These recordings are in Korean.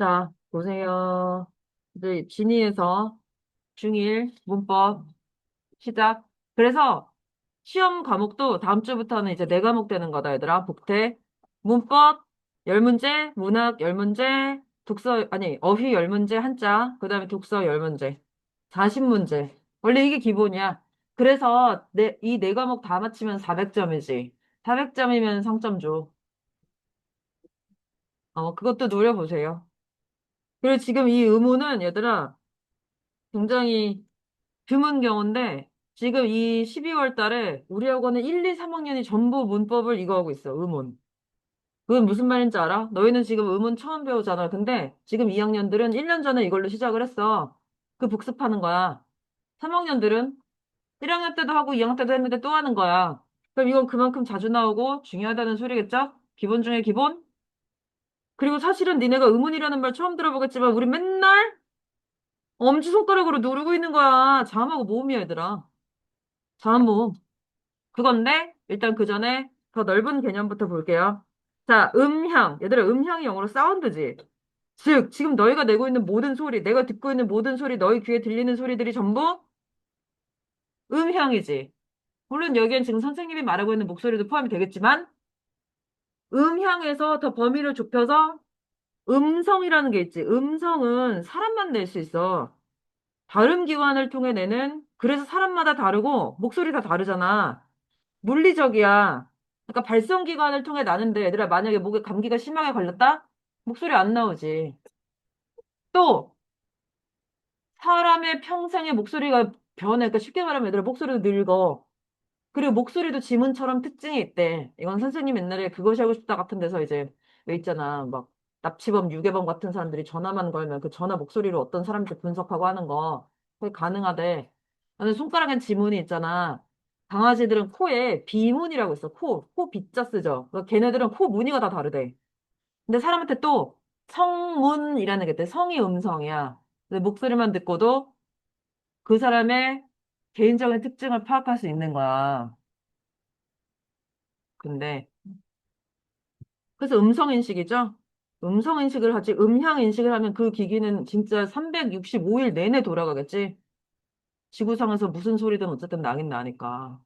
자, 보세요. 이제 진의에서 중1 문법 시작. 그래서 시험 과목도 다음 주부터는 이제 네 과목 되는 거다, 얘들아. 복태, 문법, 열 문제, 문학 열 문제, 독서, 아니, 어휘 열 문제 한자, 그 다음에 독서 열 문제, 40문제. 원래 이게 기본이야. 그래서 이 네 과목 다 맞히면 400점이지. 400점이면 상점 줘. 그것도 노려보세요. 그리고 지금 이 의무는 얘들아, 굉장히 드문 경우인데 지금 이 12월 달에 우리 학원은 1, 2, 3학년이 전부 문법을 이거 하고 있어. 의문. 그건 무슨 말인지 알아? 너희는 지금 의문 처음 배우잖아. 근데 지금 2학년들은 1년 전에 이걸로 시작을 했어. 그 복습하는 거야. 3학년들은 1학년 때도 하고 2학년 때도 했는데 또 하는 거야. 그럼 이건 그만큼 자주 나오고 중요하다는 소리겠죠? 기본 중에 기본? 그리고 사실은 니네가 의문이라는 말 처음 들어보겠지만 우리 맨날 엄지손가락으로 누르고 있는 거야. 자음하고 모음이야, 얘들아. 자음 모음. 그건데, 일단 그 전에 더 넓은 개념부터 볼게요. 자, 음향. 얘들아, 음향이 영어로 사운드지. 즉, 지금 너희가 내고 있는 모든 소리, 내가 듣고 있는 모든 소리, 너희 귀에 들리는 소리들이 전부 음향이지. 물론 여기엔 지금 선생님이 말하고 있는 목소리도 포함이 되겠지만, 음향에서 더 범위를 좁혀서 음성이라는 게 있지. 음성은 사람만 낼 수 있어. 발음 기관을 통해 내는, 그래서 사람마다 다르고, 목소리 다 다르잖아. 물리적이야. 그러니까 발성 기관을 통해 나는데 얘들아 만약에 목에 감기가 심하게 걸렸다? 목소리 안 나오지. 또 사람의 평생에 목소리가 변해. 그러니까 쉽게 말하면 얘들아 목소리도 늙어. 그리고 목소리도 지문처럼 특징이 있대. 이건 선생님 옛날에 그것이 하고 싶다 같은 데서 이제 왜 있잖아. 막 납치범, 유괴범 같은 사람들이 전화만 걸면 그 전화 목소리로 어떤 사람인지 분석하고 하는 거. 그게 가능하대. 나는 손가락엔 지문이 있잖아. 강아지들은 코에 비문이라고 있어. 코 비자 쓰죠. 그러니까 걔네들은 코 무늬가 다 다르대. 근데 사람한테 또 성문이라는 게 있대. 성이 음성이야. 근데 목소리만 듣고도 그 사람의 개인적인 특징을 파악할 수 있는 거야. 근데 그래서 음성인식이죠. 음성인식을 하지 음향인식을 하면 그 기기는 진짜 365일 내내 돌아가겠지. 지구상에서 무슨 소리든 어쨌든 나긴 나니까.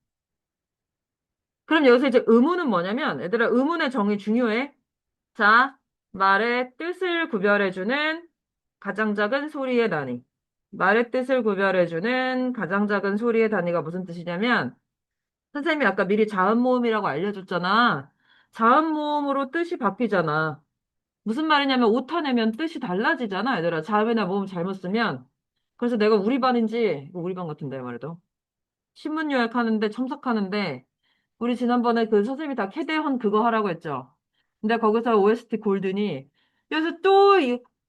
그럼 여기서 이제 의문은 뭐냐면 얘들아 의문의 정의 중요해. 자, 말의 뜻을 구별해주는 가장 작은 소리의 단위. 말의 뜻을 구별해주는 가장 작은 소리의 단위가 무슨 뜻이냐면 선생님이 아까 미리 자음모음이라고 알려줬잖아. 자음모음으로 뜻이 바뀌잖아. 무슨 말이냐면 오타 내면 뜻이 달라지잖아, 얘들아. 자음이나 모음 잘못 쓰면. 그래서 내가 우리 반인지, 이거 우리 반 같은데, 말이도. 신문 요약하는데, 첨삭하는데, 우리 지난번에 그 선생님이 다 캐대헌 그거 하라고 했죠. 근데 거기서 OST 골든이, 여기서 또,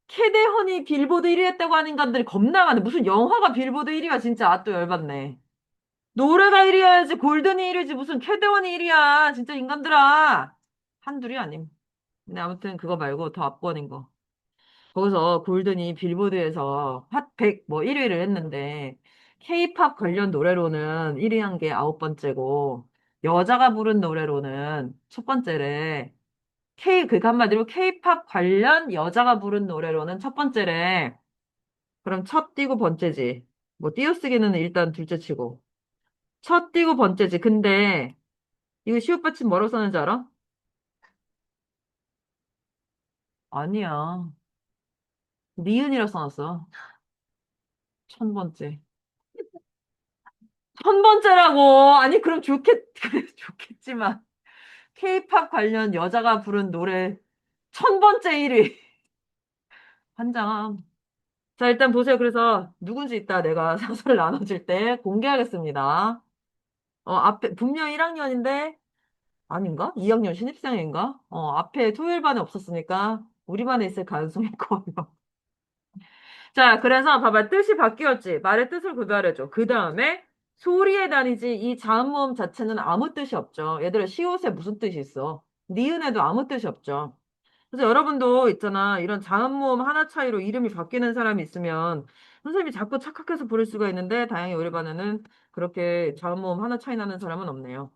캐대헌이 빌보드 1위 했다고 하는 인간들이 겁나 많네. 무슨 영화가 빌보드 1위야, 진짜. 아, 또 열받네. 노래가 1위여야지, 골든이 1위지, 무슨 캐대헌이 1위야. 진짜 인간들아. 한둘이 아님. 근데 아무튼 그거 말고 더 앞번인 거. 거기서 골든이 빌보드에서 핫 100 뭐 1위를 했는데 케이팝 관련 노래로는 1위 한 게 아홉 번째고 여자가 부른 노래로는 첫 번째래. 그러니까 한마디로 케이팝 관련 여자가 부른 노래로는 첫 번째래. 그럼 첫 띄고 번째지. 뭐 띄어쓰기는 일단 둘째 치고. 첫 띄고 번째지. 근데 이거 시옷 받침 뭐라고 썼는지 알아? 아니야. 니은이라고 써놨어. 천 번째. 천 번째라고. 아니, 그럼 그래, 좋겠지만. 케이팝 관련 여자가 부른 노래 천 번째 1위. 환장함. 자, 일단 보세요. 그래서 누군지 이따 내가 상서를 나눠줄 때 공개하겠습니다. 앞에, 분명 1학년인데, 아닌가? 2학년 신입생인가? 앞에 토요일 반에 없었으니까 우리 반에 있을 가능성이 커요. 자, 그래서 봐봐. 뜻이 바뀌었지. 말의 뜻을 구별해줘. 그 다음에 소리의 단위지. 이 자음모음 자체는 아무 뜻이 없죠. 얘들아, 시옷에 무슨 뜻이 있어? 니은에도 아무 뜻이 없죠. 그래서 여러분도 있잖아. 이런 자음모음 하나 차이로 이름이 바뀌는 사람이 있으면 선생님이 자꾸 착각해서 부를 수가 있는데 다행히 우리 반에는 그렇게 자음모음 하나 차이 나는 사람은 없네요.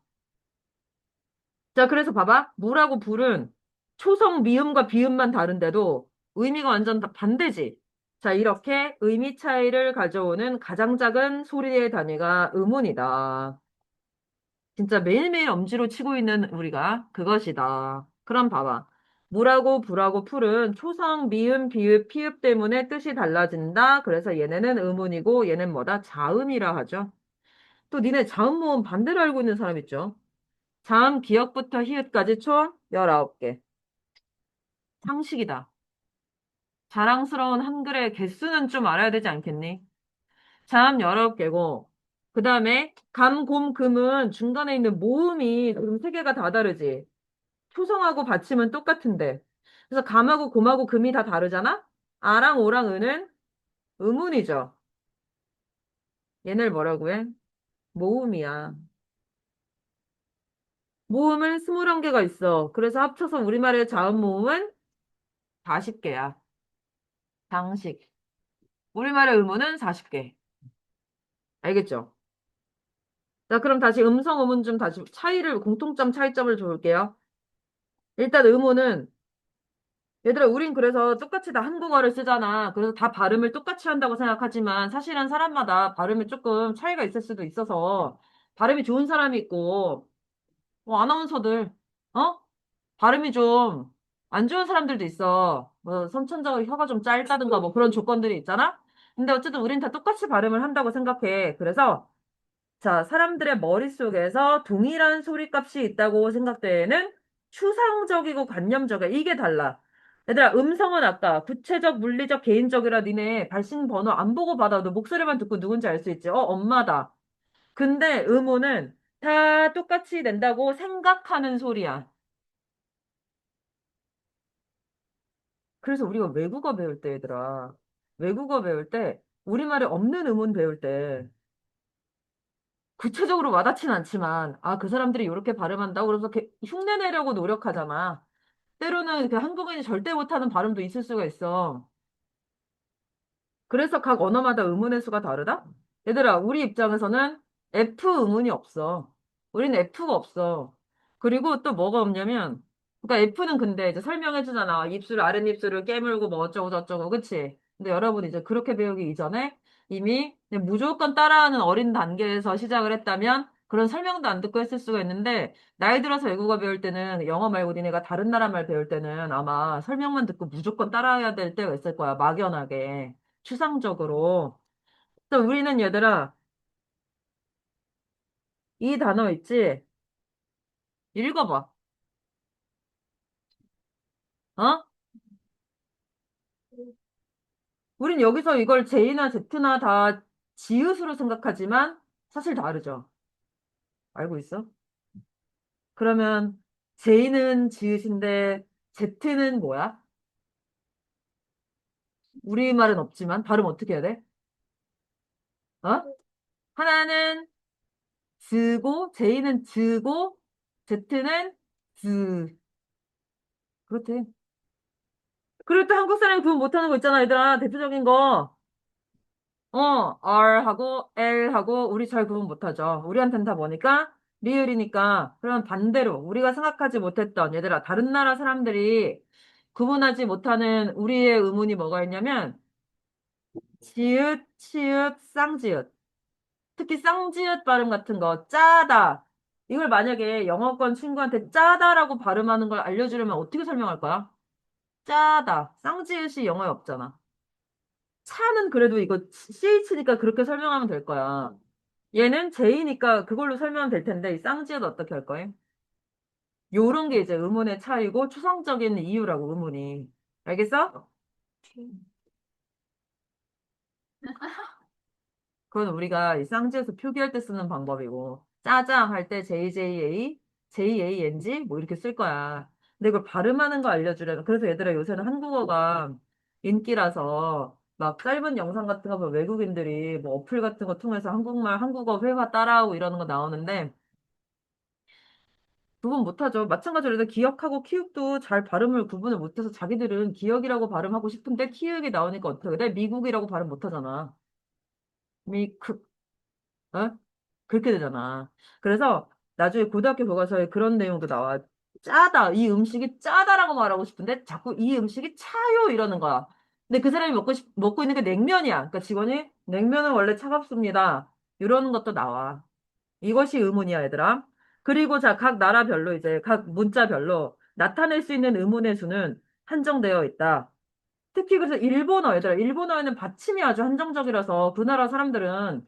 자, 그래서 봐봐. 무라고 불은 초성 미음과 비음만 다른데도 의미가 완전 다 반대지. 자, 이렇게 의미 차이를 가져오는 가장 작은 소리의 단위가 음운이다. 진짜 매일매일 엄지로 치고 있는 우리가 그것이다. 그럼 봐봐. 무라고 불하고 풀은 초성, 미음, 비읍, 피읍 때문에 뜻이 달라진다. 그래서 얘네는 음운이고 얘는 뭐다? 자음이라 하죠. 또 니네 자음 모음 반대로 알고 있는 사람 있죠? 자음 기역부터 히읗까지 총 19개. 상식이다. 자랑스러운 한글의 개수는 좀 알아야 되지 않겠니? 자음 19개고, 그 다음에 감, 곰, 금은 중간에 있는 모음이 그럼 세 개가 다 다르지. 초성하고 받침은 똑같은데. 그래서 감하고 곰하고 금이 다 다르잖아? 아랑 오랑 은은 음운이죠. 얘네를 뭐라고 해? 모음이야. 모음은 21개가 있어. 그래서 합쳐서 우리말의 자음 모음은 40개야. 장식. 우리말의 음운은 40개. 알겠죠? 자, 그럼 다시 음성, 음운 좀 다시 차이를, 공통점, 차이점을 줘볼게요. 일단 음운은, 얘들아, 우린 그래서 똑같이 다 한국어를 쓰잖아. 그래서 다 발음을 똑같이 한다고 생각하지만 사실은 사람마다 발음이 조금 차이가 있을 수도 있어서 발음이 좋은 사람이 있고, 아나운서들, 어? 발음이 좀 안 좋은 사람들도 있어. 뭐, 선천적으로 혀가 좀 짧다든가 뭐 그런 조건들이 있잖아? 근데 어쨌든 우린 다 똑같이 발음을 한다고 생각해. 그래서 자, 사람들의 머릿속에서 동일한 소리값이 있다고 생각되는 추상적이고 관념적이야. 이게 달라. 얘들아, 음성은 아까 구체적, 물리적, 개인적이라 니네 발신 번호 안 보고 받아도 목소리만 듣고 누군지 알 수 있지. 엄마다. 근데 음호는 다 똑같이 낸다고 생각하는 소리야. 그래서 우리가 외국어 배울 때, 얘들아, 외국어 배울 때, 우리말에 없는 음운 배울 때, 구체적으로 와닿진 않지만, 아, 그 사람들이 이렇게 발음한다고 그래서 이렇게 흉내 내려고 노력하잖아. 때로는 그 한국인이 절대 못하는 발음도 있을 수가 있어. 그래서 각 언어마다 음운의 수가 다르다? 얘들아, 우리 입장에서는 F 음운이 없어. 우리는 F가 없어. 그리고 또 뭐가 없냐면, 그러니까 F는 근데 이제 설명해 주잖아. 입술, 아랫입술을 깨물고 뭐 어쩌고 저쩌고, 그치? 근데 여러분 이제 그렇게 배우기 이전에 이미 그냥 무조건 따라하는 어린 단계에서 시작을 했다면 그런 설명도 안 듣고 했을 수가 있는데, 나이 들어서 외국어 배울 때는 영어 말고 니네가 다른 나라 말 배울 때는 아마 설명만 듣고 무조건 따라해야 될 때가 있을 거야. 막연하게. 추상적으로. 또 우리는 얘들아, 이 단어 있지? 읽어봐. 어? 우린 여기서 이걸 J나 Z나 다 지읒으로 생각하지만 사실 다르죠. 알고 있어? 그러면 J는 지읒인데 Z는 뭐야? 우리말은 없지만 발음 어떻게 해야 돼? 어? 하나는 즈고, J는 즈고, Z는 즈. 그렇대. 그리고 또 한국 사람이 구분 못하는 거 있잖아, 얘들아. 대표적인 거. R하고 L하고 우리 잘 구분 못하죠. 우리한테는 다 뭐니까? 리을이니까. 그러면 반대로 우리가 생각하지 못했던 얘들아 다른 나라 사람들이 구분하지 못하는 우리의 의문이 뭐가 있냐면 지읒, 치읒, 쌍지읒. 특히 쌍지읒 발음 같은 거 짜다. 이걸 만약에 영어권 친구한테 짜다라고 발음하는 걸 알려주려면 어떻게 설명할 거야? 짜다. 쌍지읒이 영어에 없잖아. 차는 그래도 이거 CH니까 그렇게 설명하면 될 거야. 얘는 J니까 그걸로 설명하면 될 텐데, 이 쌍지읒 어떻게 할 거예요? 요런 게 이제 의문의 차이고, 추상적인 이유라고, 의문이. 알겠어? 그건 우리가 이 쌍지에서 표기할 때 쓰는 방법이고, 짜장 할 때 JJA, JANG 뭐 이렇게 쓸 거야. 근데 이걸 발음하는 거 알려주려면, 그래서 얘들아 요새는 한국어가 인기라서 막 짧은 영상 같은 거 보면 외국인들이 뭐 어플 같은 거 통해서 한국말, 한국어 회화 따라하고 이러는 거 나오는데, 구분 못하죠. 마찬가지로 얘들 기억하고 키읔도 잘 발음을 구분을 못해서 자기들은 기억이라고 발음하고 싶은데 키읔이 나오니까 어떻게 돼? 미국이라고 발음 못하잖아. 미크, 어? 그렇게 되잖아. 그래서 나중에 고등학교 교과서에 그런 내용도 나와. 짜다. 이 음식이 짜다라고 말하고 싶은데 자꾸 이 음식이 차요 이러는 거야. 근데 그 사람이 먹고 있는 게 냉면이야. 그러니까 직원이 냉면은 원래 차갑습니다. 이러는 것도 나와. 이것이 의문이야, 얘들아. 그리고 자, 각 나라별로 이제 각 문자별로 나타낼 수 있는 의문의 수는 한정되어 있다. 특히 그래서 일본어, 얘들아. 일본어에는 받침이 아주 한정적이라서 그 나라 사람들은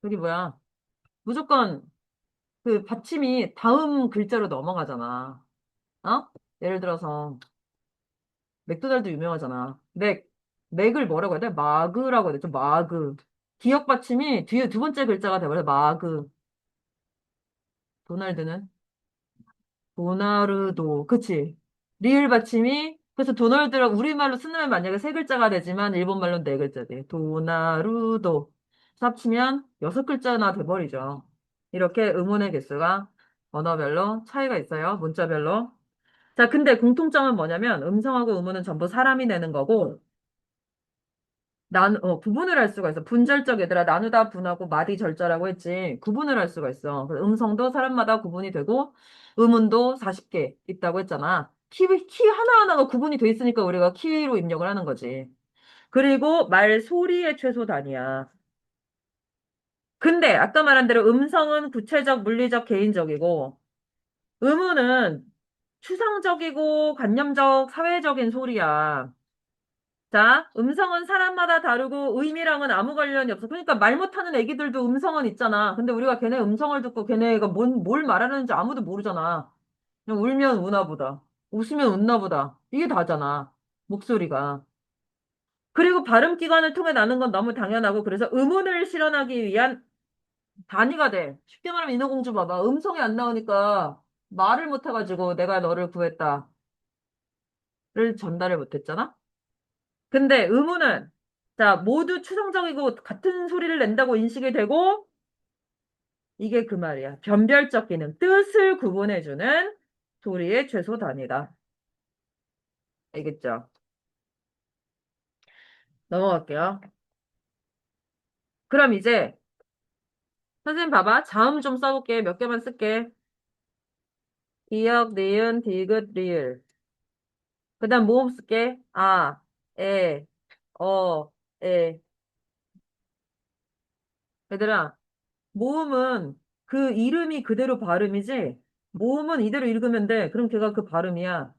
저기 뭐야. 무조건 그 받침이 다음 글자로 넘어가잖아. 어? 예를 들어서 맥도날드 유명하잖아. 맥을 뭐라고 해야 돼? 마그라고 해야 되죠? 마그. 기억 받침이 뒤에 두 번째 글자가 돼버려. 마그. 도날드는? 도나르도. 그치? 리을 받침이 그래서 도널드라고 우리말로 쓰면 만약에 세 글자가 되지만 일본말로는 네 글자 돼. 도나르도. 합치면 여섯 글자나 돼버리죠. 이렇게 의문의 개수가 언어별로 차이가 있어요. 문자별로. 자, 근데 공통점은 뭐냐면 음성하고 의문은 전부 사람이 내는 거고 구분을 할 수가 있어. 분절적 얘들아, 나누다 분하고 마디 절자라고 했지. 구분을 할 수가 있어. 그래서 음성도 사람마다 구분이 되고, 음운도 40개 있다고 했잖아. 키 하나하나가 구분이 돼 있으니까 우리가 키로 입력을 하는 거지. 그리고 말 소리의 최소 단위야. 근데 아까 말한 대로 음성은 구체적, 물리적, 개인적이고, 음운은 추상적이고 관념적, 사회적인 소리야. 자, 음성은 사람마다 다르고 의미랑은 아무 관련이 없어. 그러니까 말 못하는 애기들도 음성은 있잖아. 근데 우리가 걔네 음성을 듣고 걔네가 뭘 말하는지 아무도 모르잖아. 그냥 울면 우나 보다. 웃으면 웃나 보다. 이게 다잖아. 목소리가. 그리고 발음 기관을 통해 나는 건 너무 당연하고 그래서 음운을 실현하기 위한 단위가 돼. 쉽게 말하면 인어공주 봐봐. 음성이 안 나오니까 말을 못해가지고 내가 너를 구했다를 전달을 못했잖아. 근데 의문은 자 모두 추상적이고 같은 소리를 낸다고 인식이 되고 이게 그 말이야. 변별적 기능, 뜻을 구분해주는 소리의 최소 단위다. 알겠죠? 넘어갈게요. 그럼 이제 선생님 봐봐. 자음 좀 써볼게. 몇 개만 쓸게. 기역, 니은, 디귿, 리을. 그 다음 모음 쓸게. 아, 에, 어, 에. 얘들아, 모음은 그 이름이 그대로 발음이지. 모음은 이대로 읽으면 돼. 그럼 걔가 그 발음이야.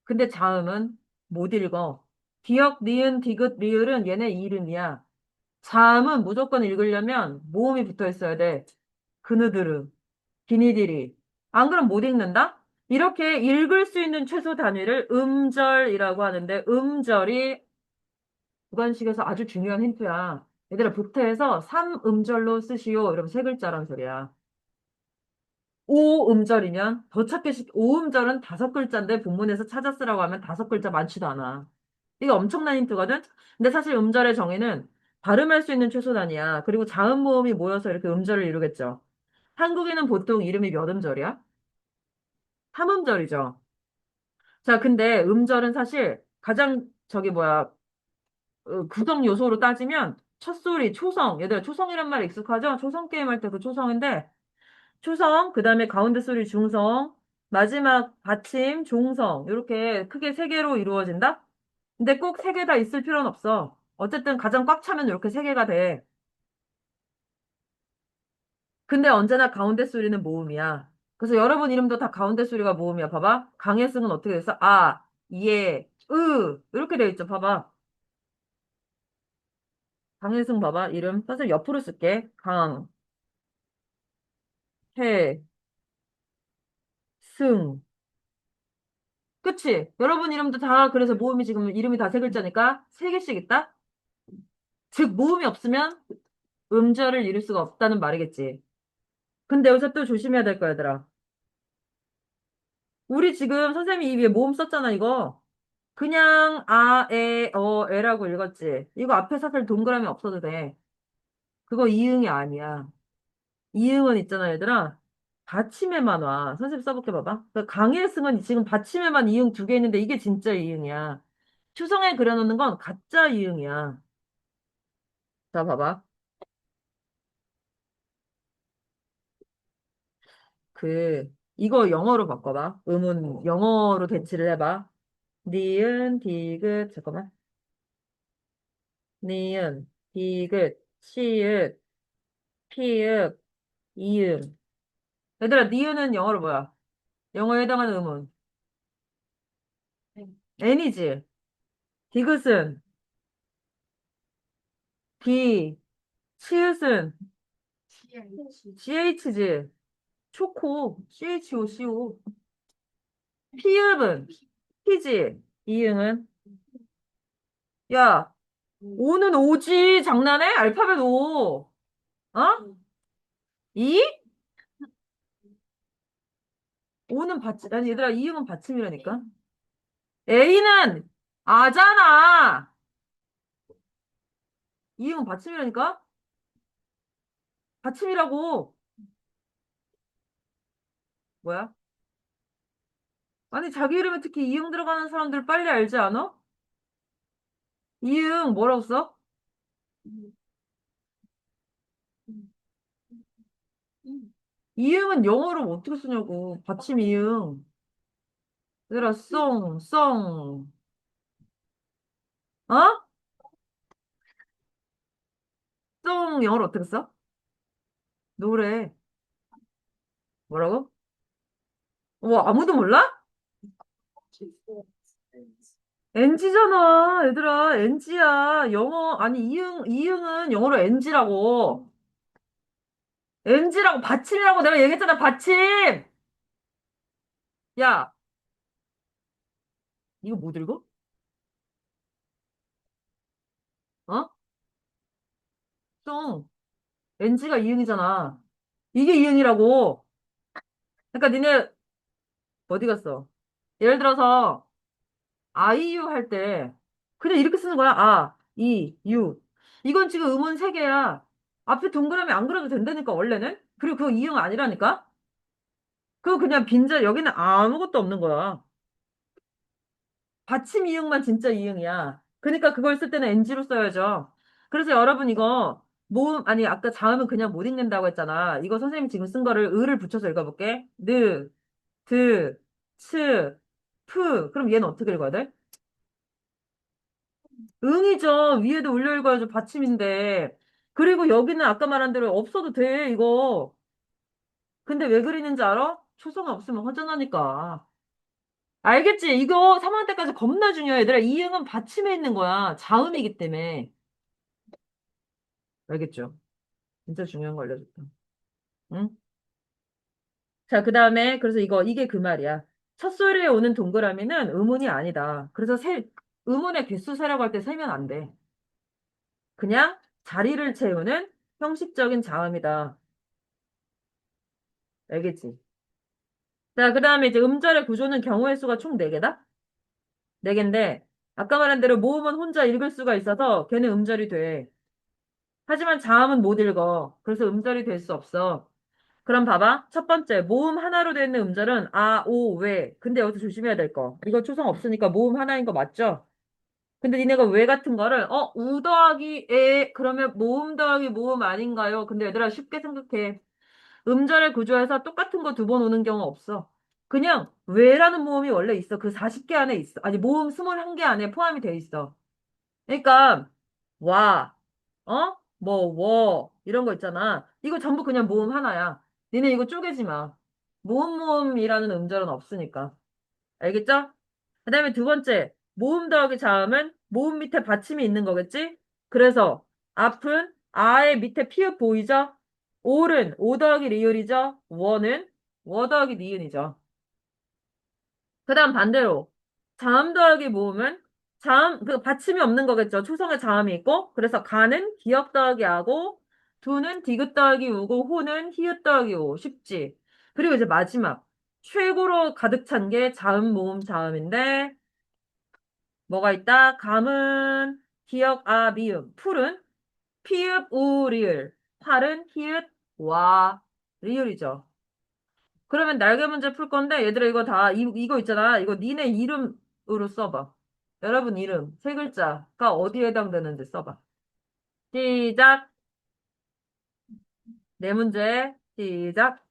근데 자음은 못 읽어. 기역, 니은, 디귿, 리을은 얘네 이름이야. 자음은 무조건 읽으려면 모음이 붙어 있어야 돼. 그느드르, 기니디리. 안 그럼 못 읽는다? 이렇게 읽을 수 있는 최소 단위를 음절이라고 하는데 음절이 주관식에서 아주 중요한 힌트야. 얘들아, 붙어서 3음절로 쓰시오. 이러면 세 글자란 소리야. 5음절이면 더 찾기 쉽, 5음절은 다섯 글자인데 본문에서 찾아 쓰라고 하면 다섯 글자 많지도 않아. 이게 엄청난 힌트거든? 근데 사실 음절의 정의는 발음할 수 있는 최소 단위야. 그리고 자음 모음이 모여서 이렇게 음절을 이루겠죠. 한국에는 보통 이름이 몇 음절이야? 3음절이죠. 자, 근데 음절은 사실 가장 저기 뭐야, 구성 요소로 따지면 첫소리, 초성. 얘들아, 초성이란 말 익숙하죠? 초성 게임 할 때 그 초성인데 초성, 그 다음에 가운데 소리 중성, 마지막 받침, 종성. 이렇게 크게 세 개로 이루어진다? 근데 꼭 세 개 다 있을 필요는 없어. 어쨌든 가장 꽉 차면 이렇게 세 개가 돼. 근데 언제나 가운데 소리는 모음이야. 그래서 여러분 이름도 다 가운데 소리가 모음이야. 봐봐. 강혜승은 어떻게 됐어? 아, 예, 이렇게 돼 있죠. 봐봐. 강혜승 봐봐. 이름. 사실 옆으로 쓸게. 강, 혜, 승. 그치? 여러분 이름도 다 그래서 모음이 지금 이름이 다 세 글자니까 세 개씩 있다? 즉, 모음이 없으면 음절을 이룰 수가 없다는 말이겠지. 근데 여기서 또 조심해야 될 거야, 얘들아. 우리 지금 선생님이 이 위에 모음 썼잖아, 이거. 그냥 아, 에, 에라고 읽었지. 이거 앞에 사실 동그라미 없어도 돼. 그거 이응이 아니야. 이응은 있잖아, 얘들아. 받침에만 와. 선생님 써볼게 봐봐. 강일승은 지금 받침에만 이응 두 개 있는데 이게 진짜 이응이야. 추성에 그려놓는 건 가짜 이응이야. 자, 봐봐. 이거 영어로 바꿔봐. 음은 영어로 대치를 해봐. 니은, 디귿, 잠깐만. 니은, 디귿, 시읒, 피읒, 이음. 얘들아, 니은은 영어로 뭐야? 영어에 해당하는 음은? N이지. 디귿은 D, 치읓은 CH지. 초코, CHO, CO. 피읍은 P지. 이응은? 야, 오는 오지. 장난해? 알파벳 오. 어? 이? 오는 받침. 아니, 얘들아, 이응은 받침이라니까. A는 아잖아. 이응은 받침이라니까? 받침이라고. 뭐야? 아니, 자기 이름에 특히 이응 들어가는 사람들 빨리 알지 않아? 이응 뭐라고 써? 이응은 영어로 어떻게 쓰냐고. 받침 이응. 얘들아, 어? 영어로 어떻게 써? 노래. 뭐라고? 뭐, 아무도 몰라? NG잖아, 얘들아. NG야. 영어, 아니, 이응은 영어로 NG라고. NG라고, 받침이라고 내가 얘기했잖아, 받침! 야, 이거 못 읽어? 어? 송. NG가 이응이잖아. 이게 이응이라고. 그러니까 니네, 어디 갔어? 예를 들어서, 아이유 할 때, 그냥 이렇게 쓰는 거야. 아, 이, 유. 이건 지금 음원 세 개야. 앞에 동그라미 안 그려도 된다니까, 원래는? 그리고 그거 이응 아니라니까? 그거 그냥 빈자, 여기는 아무것도 없는 거야. 받침 이응만 진짜 이응이야. 그러니까 그걸 쓸 때는 NG로 써야죠. 그래서 여러분 이거, 모음, 아니, 아까 자음은 그냥 못 읽는다고 했잖아. 이거 선생님 지금 쓴 거를 을을 붙여서 읽어볼게. 느, 드, 츠, 프. 그럼 얘는 어떻게 읽어야 돼? 응이죠. 위에도 올려 읽어야죠. 받침인데. 그리고 여기는 아까 말한 대로 없어도 돼, 이거. 근데 왜 그리는지 알아? 초성이 없으면 허전하니까. 알겠지? 이거 3학년 때까지 겁나 중요해. 얘들아, 이응은 받침에 있는 거야. 자음이기 때문에. 알겠죠? 진짜 중요한 거 알려줬다. 응? 자, 그 다음에, 그래서 이게 그 말이야. 첫 소리에 오는 동그라미는 음운이 아니다. 그래서 음운의 개수 세라고 할 때 세면 안 돼. 그냥 자리를 채우는 형식적인 자음이다. 알겠지? 자, 그 다음에 이제 음절의 구조는 경우의 수가 총 4개다? 4개인데, 아까 말한 대로 모음은 혼자 읽을 수가 있어서 걔는 음절이 돼. 하지만 자음은 못 읽어. 그래서 음절이 될 수 없어. 그럼 봐봐. 첫 번째, 모음 하나로 되어 있는 음절은 아, 오, 왜. 근데 여기서 조심해야 될 거. 이거 초성 없으니까 모음 하나인 거 맞죠? 근데 니네가 왜 같은 거를, 우 더하기 에, 그러면 모음 더하기 모음 아닌가요? 근데 얘들아 쉽게 생각해. 음절의 구조에서 똑같은 거 두 번 오는 경우 없어. 그냥 왜라는 모음이 원래 있어. 그 40개 안에 있어. 아니, 모음 21개 안에 포함이 돼 있어. 그러니까 와, 뭐, 이런 거 있잖아. 이거 전부 그냥 모음 하나야. 니네 이거 쪼개지 마. 모음이라는 음절은 없으니까. 알겠죠? 그 다음에 두 번째, 모음 더하기 자음은 모음 밑에 받침이 있는 거겠지? 그래서 앞은 아의 밑에 피읍 보이죠? 올은 오 더하기 리을이죠? 워는 워 더하기 니은이죠. 그 다음 반대로 자음 더하기 모음은 그 받침이 없는 거겠죠. 초성에 자음이 있고 그래서 가는 기역 더하기 하고 두는 디귿 더하기 우고 호는 히읗 더하기 오 쉽지. 그리고 이제 마지막 최고로 가득 찬 게 자음 모음 자음인데 뭐가 있다? 감은 기역 아 미음 풀은 피읍 우 리을 활은 히읗 와 리을이죠. 그러면 날개 문제 풀 건데, 얘들아, 이거 다, 이거 있잖아. 이거 니네 이름으로 써봐. 여러분 이름, 세 글자가 어디에 해당되는지 써봐. 시작. 네 문제, 시작.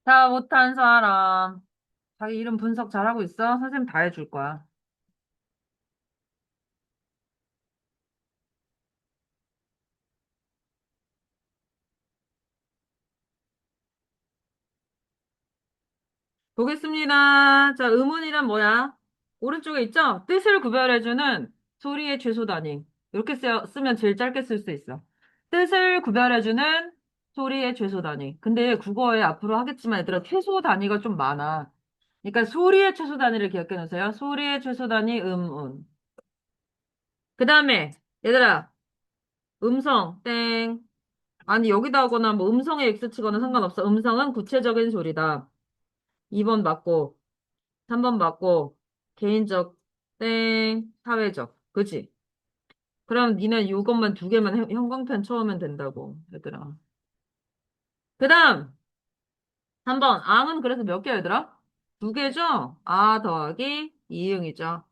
다 못한 사람. 자기 이름 분석 잘하고 있어? 선생님 다 해줄 거야. 보겠습니다. 자, 의문이란 뭐야? 오른쪽에 있죠? 뜻을 구별해주는 소리의 최소 단위. 이렇게 쓰면 제일 짧게 쓸 수 있어. 뜻을 구별해주는 소리의 최소 단위. 근데 국어에 앞으로 하겠지만 얘들아, 최소 단위가 좀 많아. 그러니까 소리의 최소 단위를 기억해 놓으세요. 소리의 최소 단위, 운. 그 다음에, 얘들아, 음성, 땡. 아니, 여기다 하거나 뭐 음성에 X 치거나 상관없어. 음성은 구체적인 소리다. 2번 맞고. 3번 맞고, 개인적, 땡, 사회적. 그치? 그럼 니네 이것만 두 개만 형광펜 쳐오면 된다고, 얘들아. 그 다음, 3번. 앙은 그래서 몇 개, 얘들아? 두 개죠? 아 더하기 이응이죠.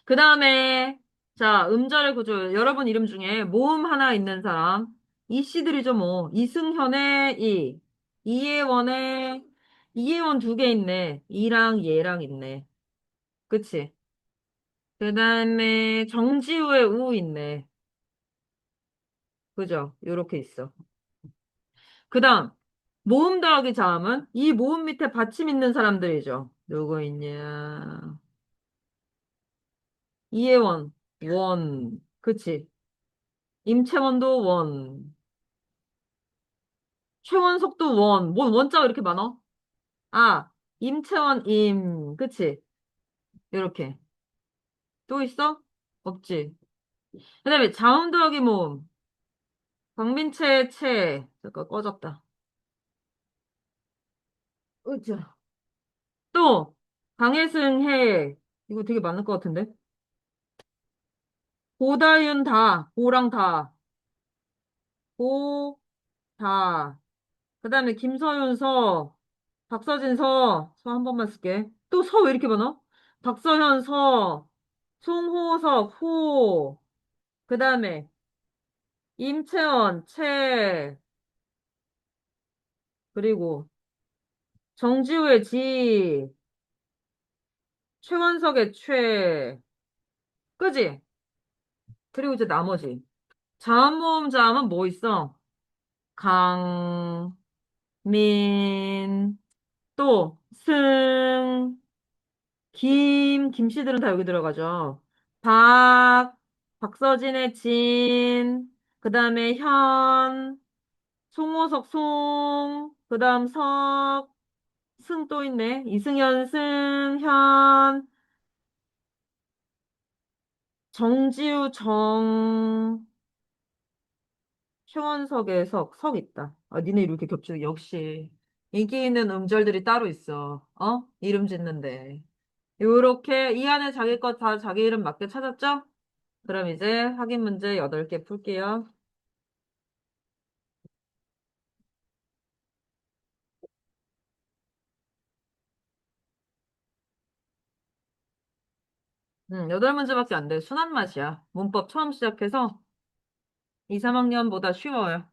그 다음에, 자, 음절의 구조. 여러분 이름 중에 모음 하나 있는 사람. 이씨들이죠, 뭐. 이승현의 이. 이혜원의, 이혜원 두 개 있네. 이랑 얘랑 있네. 그치? 그 다음에 정지우의 우 있네. 그죠? 요렇게 있어. 그 다음, 모음 더하기 자음은 이 모음 밑에 받침 있는 사람들이죠. 누구 있냐? 이혜원, 원. 그치? 임채원도 원. 최원석도 원. 뭔 원자가 이렇게 많아? 아, 임채원, 임. 그치? 요렇게. 또 있어? 없지? 그 다음에 자음 더하기 모음. 박민채, 채. 잠깐 꺼졌다. 으쌰. 또 강혜승 해 이거 되게 많을 것 같은데 고다윤 다 고랑 다고다 그다음에 김서윤 서 박서진 서 한 번만 쓸게 또 서 왜 이렇게 많아? 박서현 서 송호석 호 그다음에 임채원 채 그리고 정지우의 지 최원석의 최 그지? 그리고 이제 나머지 자음 모음 자음은 뭐 있어? 강, 민, 또, 승, 김씨들은 다 여기 들어가죠. 박서진의 진, 그 다음에 현, 송호석 송, 그 다음 승 또 있네. 이승현 승, 현, 정지우 최원석의 석 있다. 아, 니네 이렇게 겹쳐. 역시. 인기 있는 음절들이 따로 있어. 어? 이름 짓는데. 요렇게 이 안에 자기 것 다 자기 이름 맞게 찾았죠? 그럼 이제 확인 문제 8개 풀게요. 여덟 문제밖에 안 돼. 순한 맛이야. 문법 처음 시작해서 2, 3학년보다 쉬워요.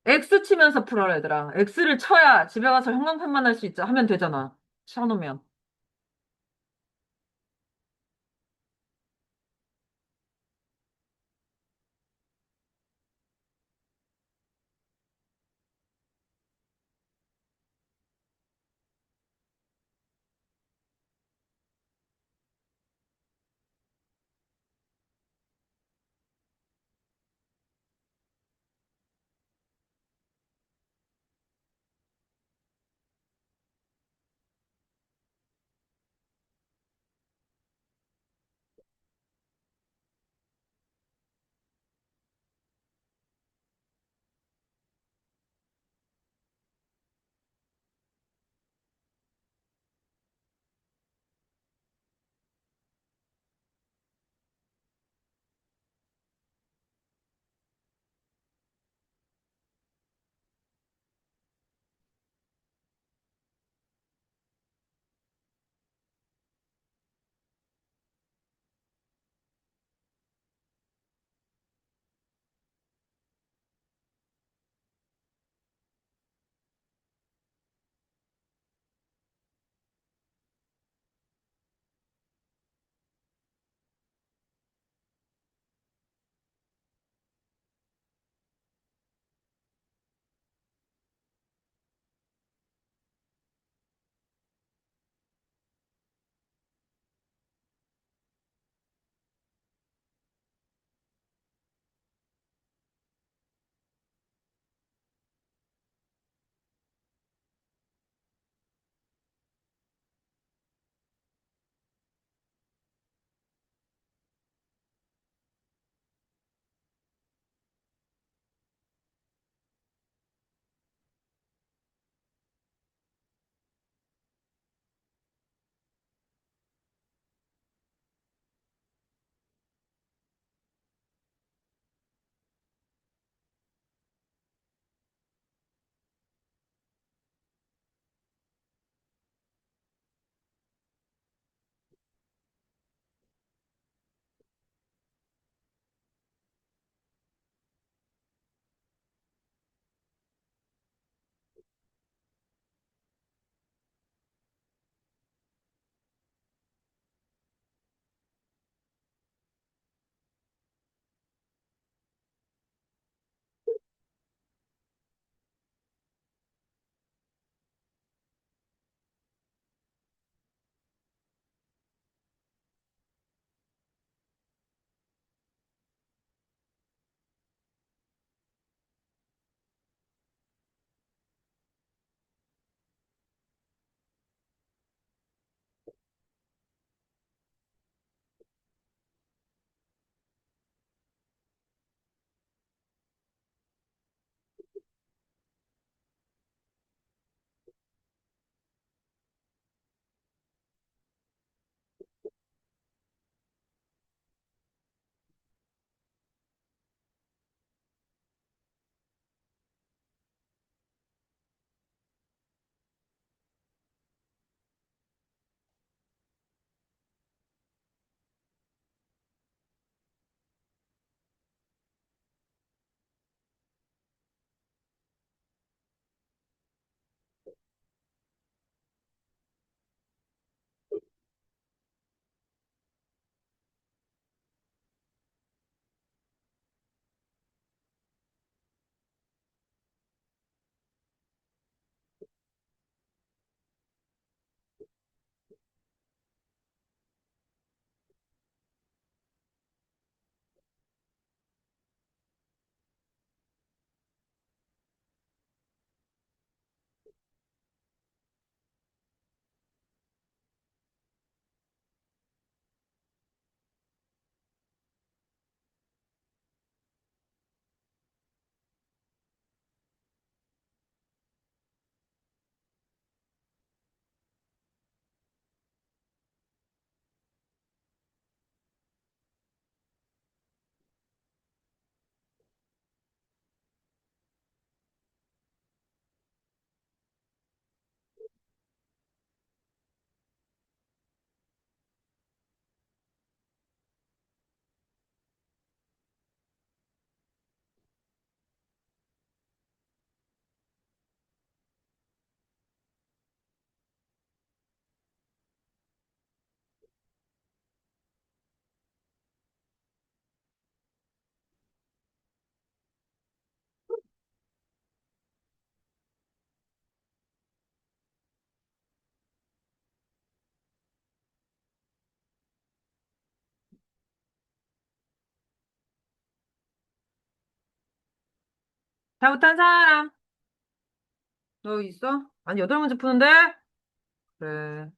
X 치면서 풀어라, 얘들아. X를 쳐야 집에 가서 형광펜만 할 수 있자 하면 되잖아. 쳐놓으면. 잘못한 사람. 너 있어? 아니, 8문제 푸는데? 그래.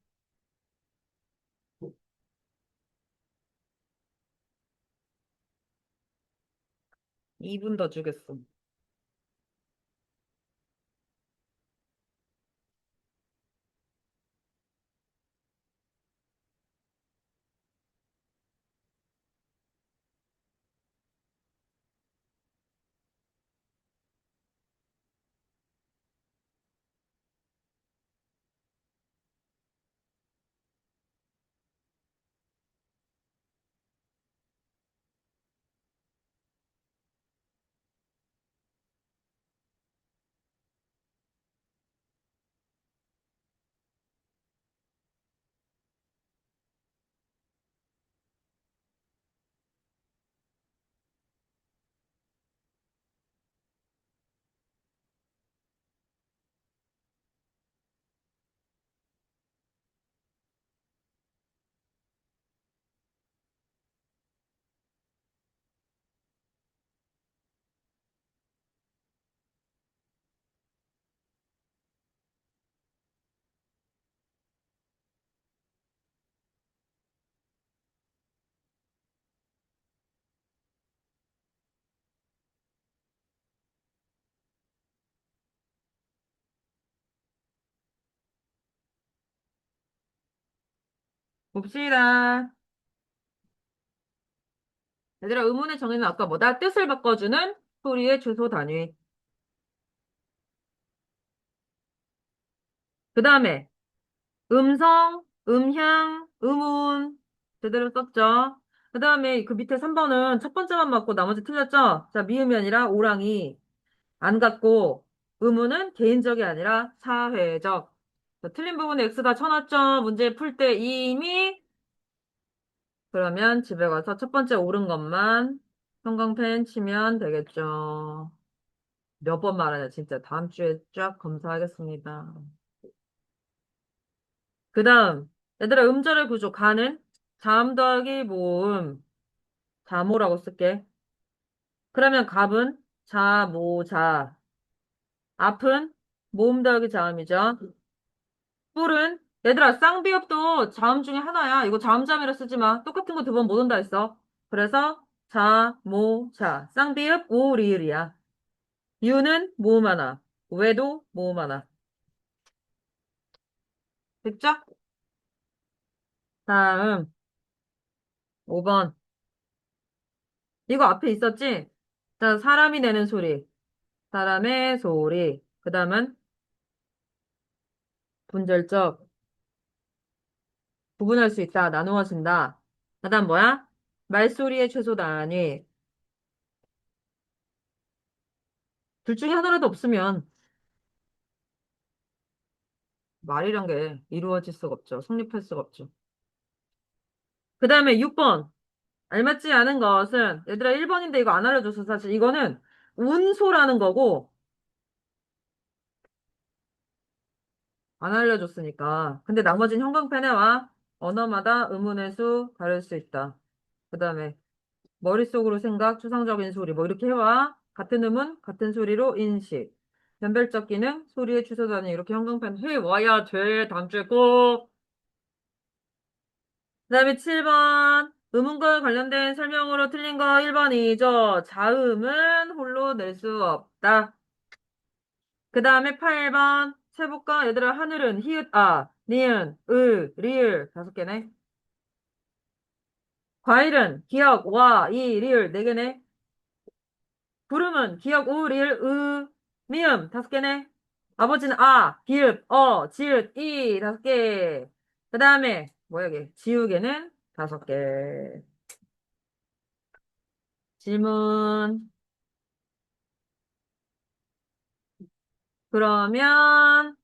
2분 더 주겠어. 봅시다. 얘들아, 의문의 정의는 아까 뭐다? 뜻을 바꿔주는 소리의 주소 단위. 그 다음에 음성, 음향, 음운 제대로 썼죠? 그 다음에 그 밑에 3번은 첫 번째만 맞고 나머지 틀렸죠? 자, 미음이 아니라 오랑이 안 같고 의문은 개인적이 아니라 사회적. 자, 틀린 부분에 X 다 쳐놨죠? 문제 풀 때 이미 그러면 집에 가서 첫 번째 옳은 것만 형광펜 치면 되겠죠. 몇 번 말하냐, 진짜. 다음 주에 쫙 검사하겠습니다. 그 다음, 얘들아, 음절의 구조, 가는 자음 더하기 모음, 자모라고 쓸게. 그러면 갑은 자, 모, 자. 앞은 모음 더하기 자음이죠. 뿔은, 얘들아, 쌍비읍도 자음 중에 하나야. 이거 자음자음이라 쓰지 마. 똑같은 거 두 번 못 온다 했어. 그래서 자, 모, 자. 쌍비읍, 오, 리을이야. 유는 모음 하나. 외도 모음 하나. 됐죠? 다음, 5번. 이거 앞에 있었지? 자, 사람이 내는 소리. 사람의 소리. 그 다음은 분절적. 구분할 수 있다. 나누어진다. 그 다음 뭐야? 말소리의 최소 단위. 둘 중에 하나라도 없으면 말이란 게 이루어질 수가 없죠. 성립할 수가 없죠. 그 다음에 6번. 알맞지 않은 것은, 얘들아 1번인데 이거 안 알려줘서 사실 이거는 운소라는 거고, 안 알려줬으니까. 근데 나머지는 형광펜에 와. 언어마다 의문의 수 다를 수 있다. 그 다음에 머릿속으로 생각, 추상적인 소리 뭐 이렇게 해와. 같은 음은 같은 소리로 인식. 변별적 기능, 소리의 주소 단위 이렇게 형광펜 해와야 돼. 다음 주에 꼭. 그 다음에 7번. 음운과 관련된 설명으로 틀린 거 1번이죠. 자음은 홀로 낼 수 없다. 그 다음에 8번. 세볼까? 얘들아, 하늘은 히읗, 아, 니은, 리을. 5개네. 과일은 기역, 와, 이, 리을. 4개네. 구름은 기역, 우, 리을, 미음. 5개네. 아버지는 아, 비읍, 지읒, 이. 5개. 그 다음에, 뭐야, 이게. 지우개는 5개. 질문. 그러면,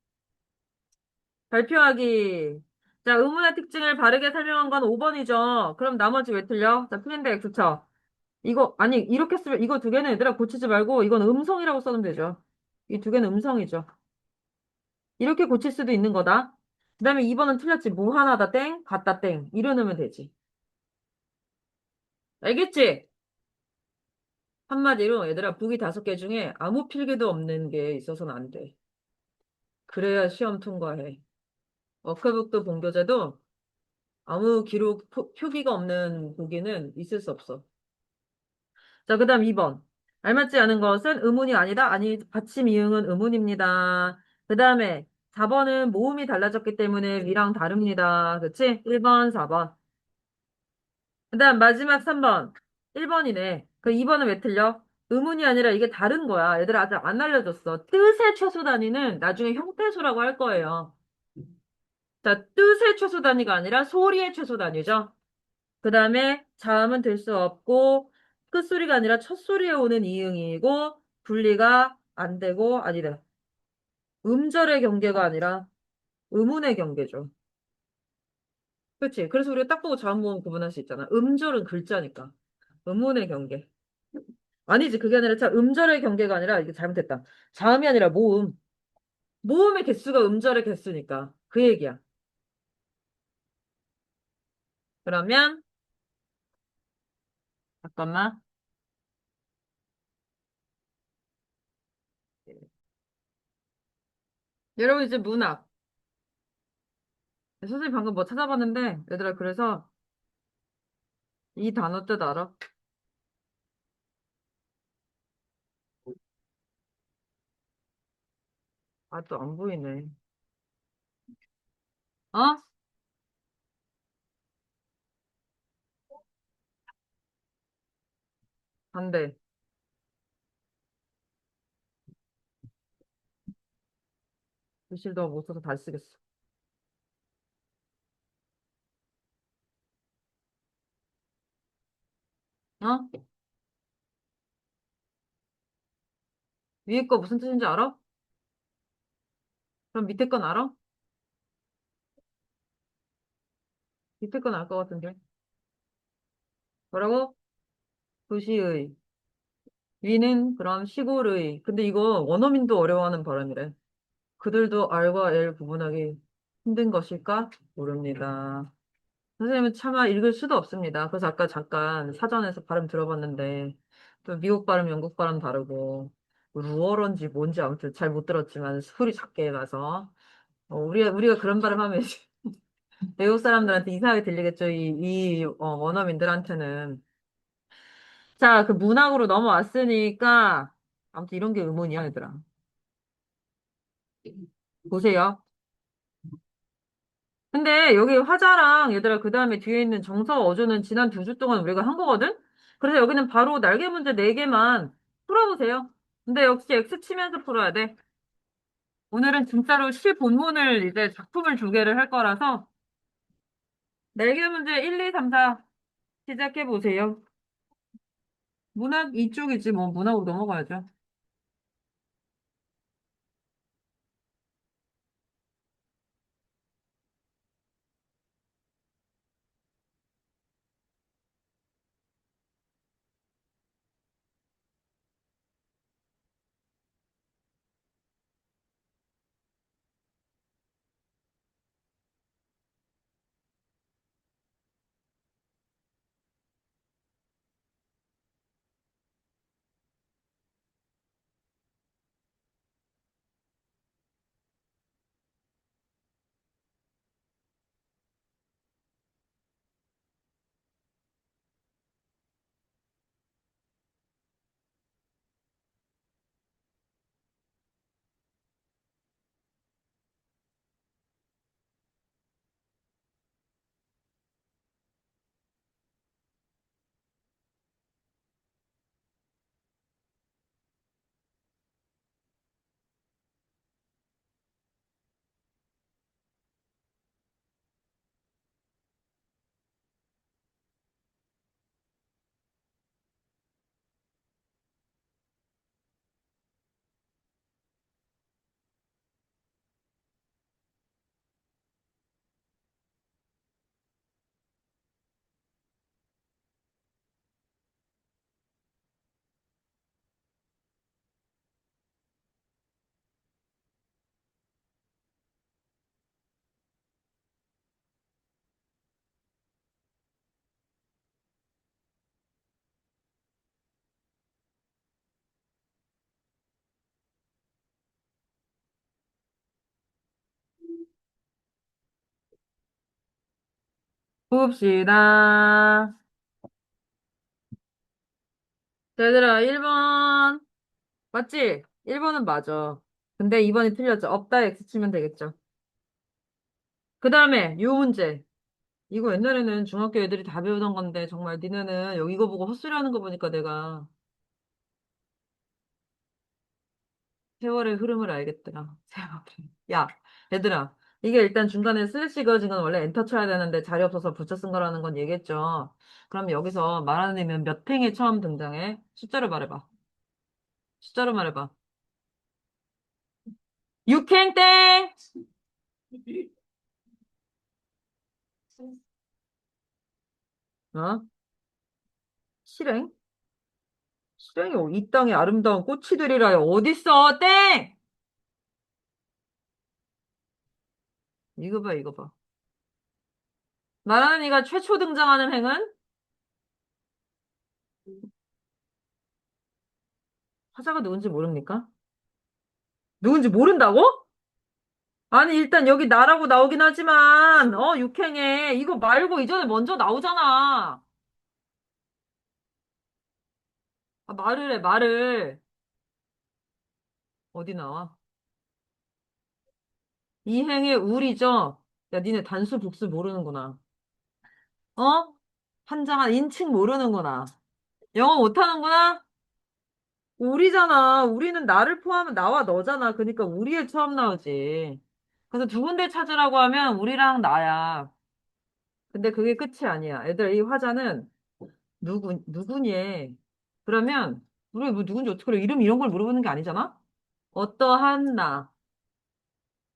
발표하기. 자, 의문의 특징을 바르게 설명한 건 5번이죠. 그럼 나머지 왜 틀려? 자, 풀린데 X쳐. 이거, 아니, 이렇게 쓰면, 이거 2개는 얘들아 고치지 말고, 이건 음성이라고 써면 되죠. 이 2개는 음성이죠. 이렇게 고칠 수도 있는 거다. 그 다음에 2번은 틀렸지. 뭐 하나다 땡, 같다 땡. 이러 넣으면 되지. 알겠지? 한마디로 얘들아 북이 5개 중에 아무 필기도 없는 게 있어서는 안 돼. 그래야 시험 통과해. 워크북도 본교재도 아무 기록 표기가 없는 보기는 있을 수 없어. 자, 그다음 2번. 알맞지 않은 것은 의문이 아니다. 아니, 받침 이응은 의문입니다. 그다음에 4번은 모음이 달라졌기 때문에 위랑 다릅니다. 그치? 1번, 4번. 그다음 마지막 3번. 1번이네. 그 2번은 왜 틀려? 의문이 아니라 이게 다른 거야. 얘들아 아직 안 알려줬어. 뜻의 최소 단위는 나중에 형태소라고 할 거예요. 자, 뜻의 최소 단위가 아니라 소리의 최소 단위죠. 그 다음에 자음은 될 수 없고 끝소리가 아니라 첫 소리에 오는 이응이고 분리가 안 되고 아니다. 음절의 경계가 아니라 음운의 경계죠. 그렇지? 그래서 우리가 딱 보고 자음 모음 구분할 수 있잖아. 음절은 글자니까. 음운의 경계. 아니지. 그게 아니라 자 음절의 경계가 아니라 이게 잘못했다. 자음이 아니라 모음. 모음의 개수가 음절의 개수니까 그 얘기야. 그러면 잠깐만. 여러분 이제 문학. 선생님 방금 뭐 찾아봤는데 얘들아 그래서 이 단어 뜻 알아? 아, 또 안 보이네. 어? 반대. 글씨도 못 써서 다 쓰겠어. 어? 위에 거 무슨 뜻인지 알아? 그럼 밑에 건 알아? 밑에 건 알 것 같은데. 뭐라고? 도시의. 위는 그럼 시골의. 근데 이거 원어민도 어려워하는 발음이래. 그들도 R과 L 구분하기 힘든 것일까? 모릅니다. 선생님은 차마 읽을 수도 없습니다. 그래서 아까 잠깐 사전에서 발음 들어봤는데, 또 미국 발음, 영국 발음 다르고, 루어런지 뭔지 아무튼 잘 못 들었지만 소리 작게 해가서, 우리가 그런 발음 하면 외국 사람들한테 이상하게 들리겠죠. 원어민들한테는. 자, 그 문학으로 넘어왔으니까, 아무튼 이런 게 의문이야, 얘들아. 보세요. 근데 여기 화자랑 얘들아, 그 다음에 뒤에 있는 정서 어조는 지난 2주 동안 우리가 한 거거든? 그래서 여기는 바로 날개 문제 4개만 풀어보세요. 근데 역시 X 치면서 풀어야 돼. 오늘은 진짜로 시 본문을 이제 작품을 2개를 할 거라서 날개 문제 1, 2, 3, 4 시작해 보세요. 문학 이쪽이지 뭐 문학으로 넘어가야죠. 봅시다. 자, 얘들아, 1번. 맞지? 1번은 맞아. 근데 2번이 틀렸죠. 없다 X 치면 되겠죠. 그 다음에 요 문제. 이거 옛날에는 중학교 애들이 다 배우던 건데 정말 니네는 여기 이거 보고 헛소리 하는 거 보니까 내가 세월의 흐름을 알겠더라. 세월이. 야, 얘들아. 이게 일단 중간에 슬래시 그어진 건 원래 엔터 쳐야 되는데 자리 없어서 붙여 쓴 거라는 건 얘기했죠. 그럼 여기서 말하는 애면 몇 행이 처음 등장해? 숫자로 말해봐. 숫자로 말해봐. 6행 땡! 어? 실행? 실행이 이 땅의 아름다운 꽃이 되리라. 어딨어? 땡! 이거 봐, 이거 봐. 말하는 이가 최초 등장하는 행은? 화자가 누군지 모릅니까? 누군지 모른다고? 아니, 일단 여기 나라고 나오긴 하지만, 육행에, 이거 말고 이전에 먼저 나오잖아. 아, 말을 해, 말을. 어디 나와? 이 행의 우리죠? 야, 니네 단수, 복수 모르는구나. 어? 한장한 인칭 모르는구나. 영어 못하는구나? 우리잖아. 우리는 나를 포함한 나와 너잖아. 그러니까 우리에 처음 나오지. 그래서 두 군데 찾으라고 하면 우리랑 나야. 근데 그게 끝이 아니야. 얘들아, 이 화자는 누구니? 그러면, 우리 뭐 누군지 어떻게 그래? 이름 이런 걸 물어보는 게 아니잖아? 어떠한 나,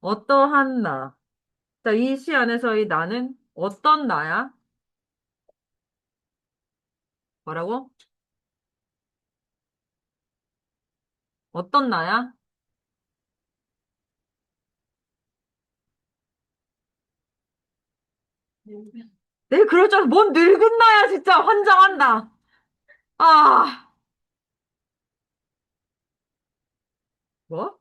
어떠한 나. 자, 이 시 안에서 이 나는 어떤 나야? 뭐라고? 어떤 나야? 네, 그럴 줄 알았어. 뭔 늙은 나야, 진짜. 환장한다. 아, 뭐?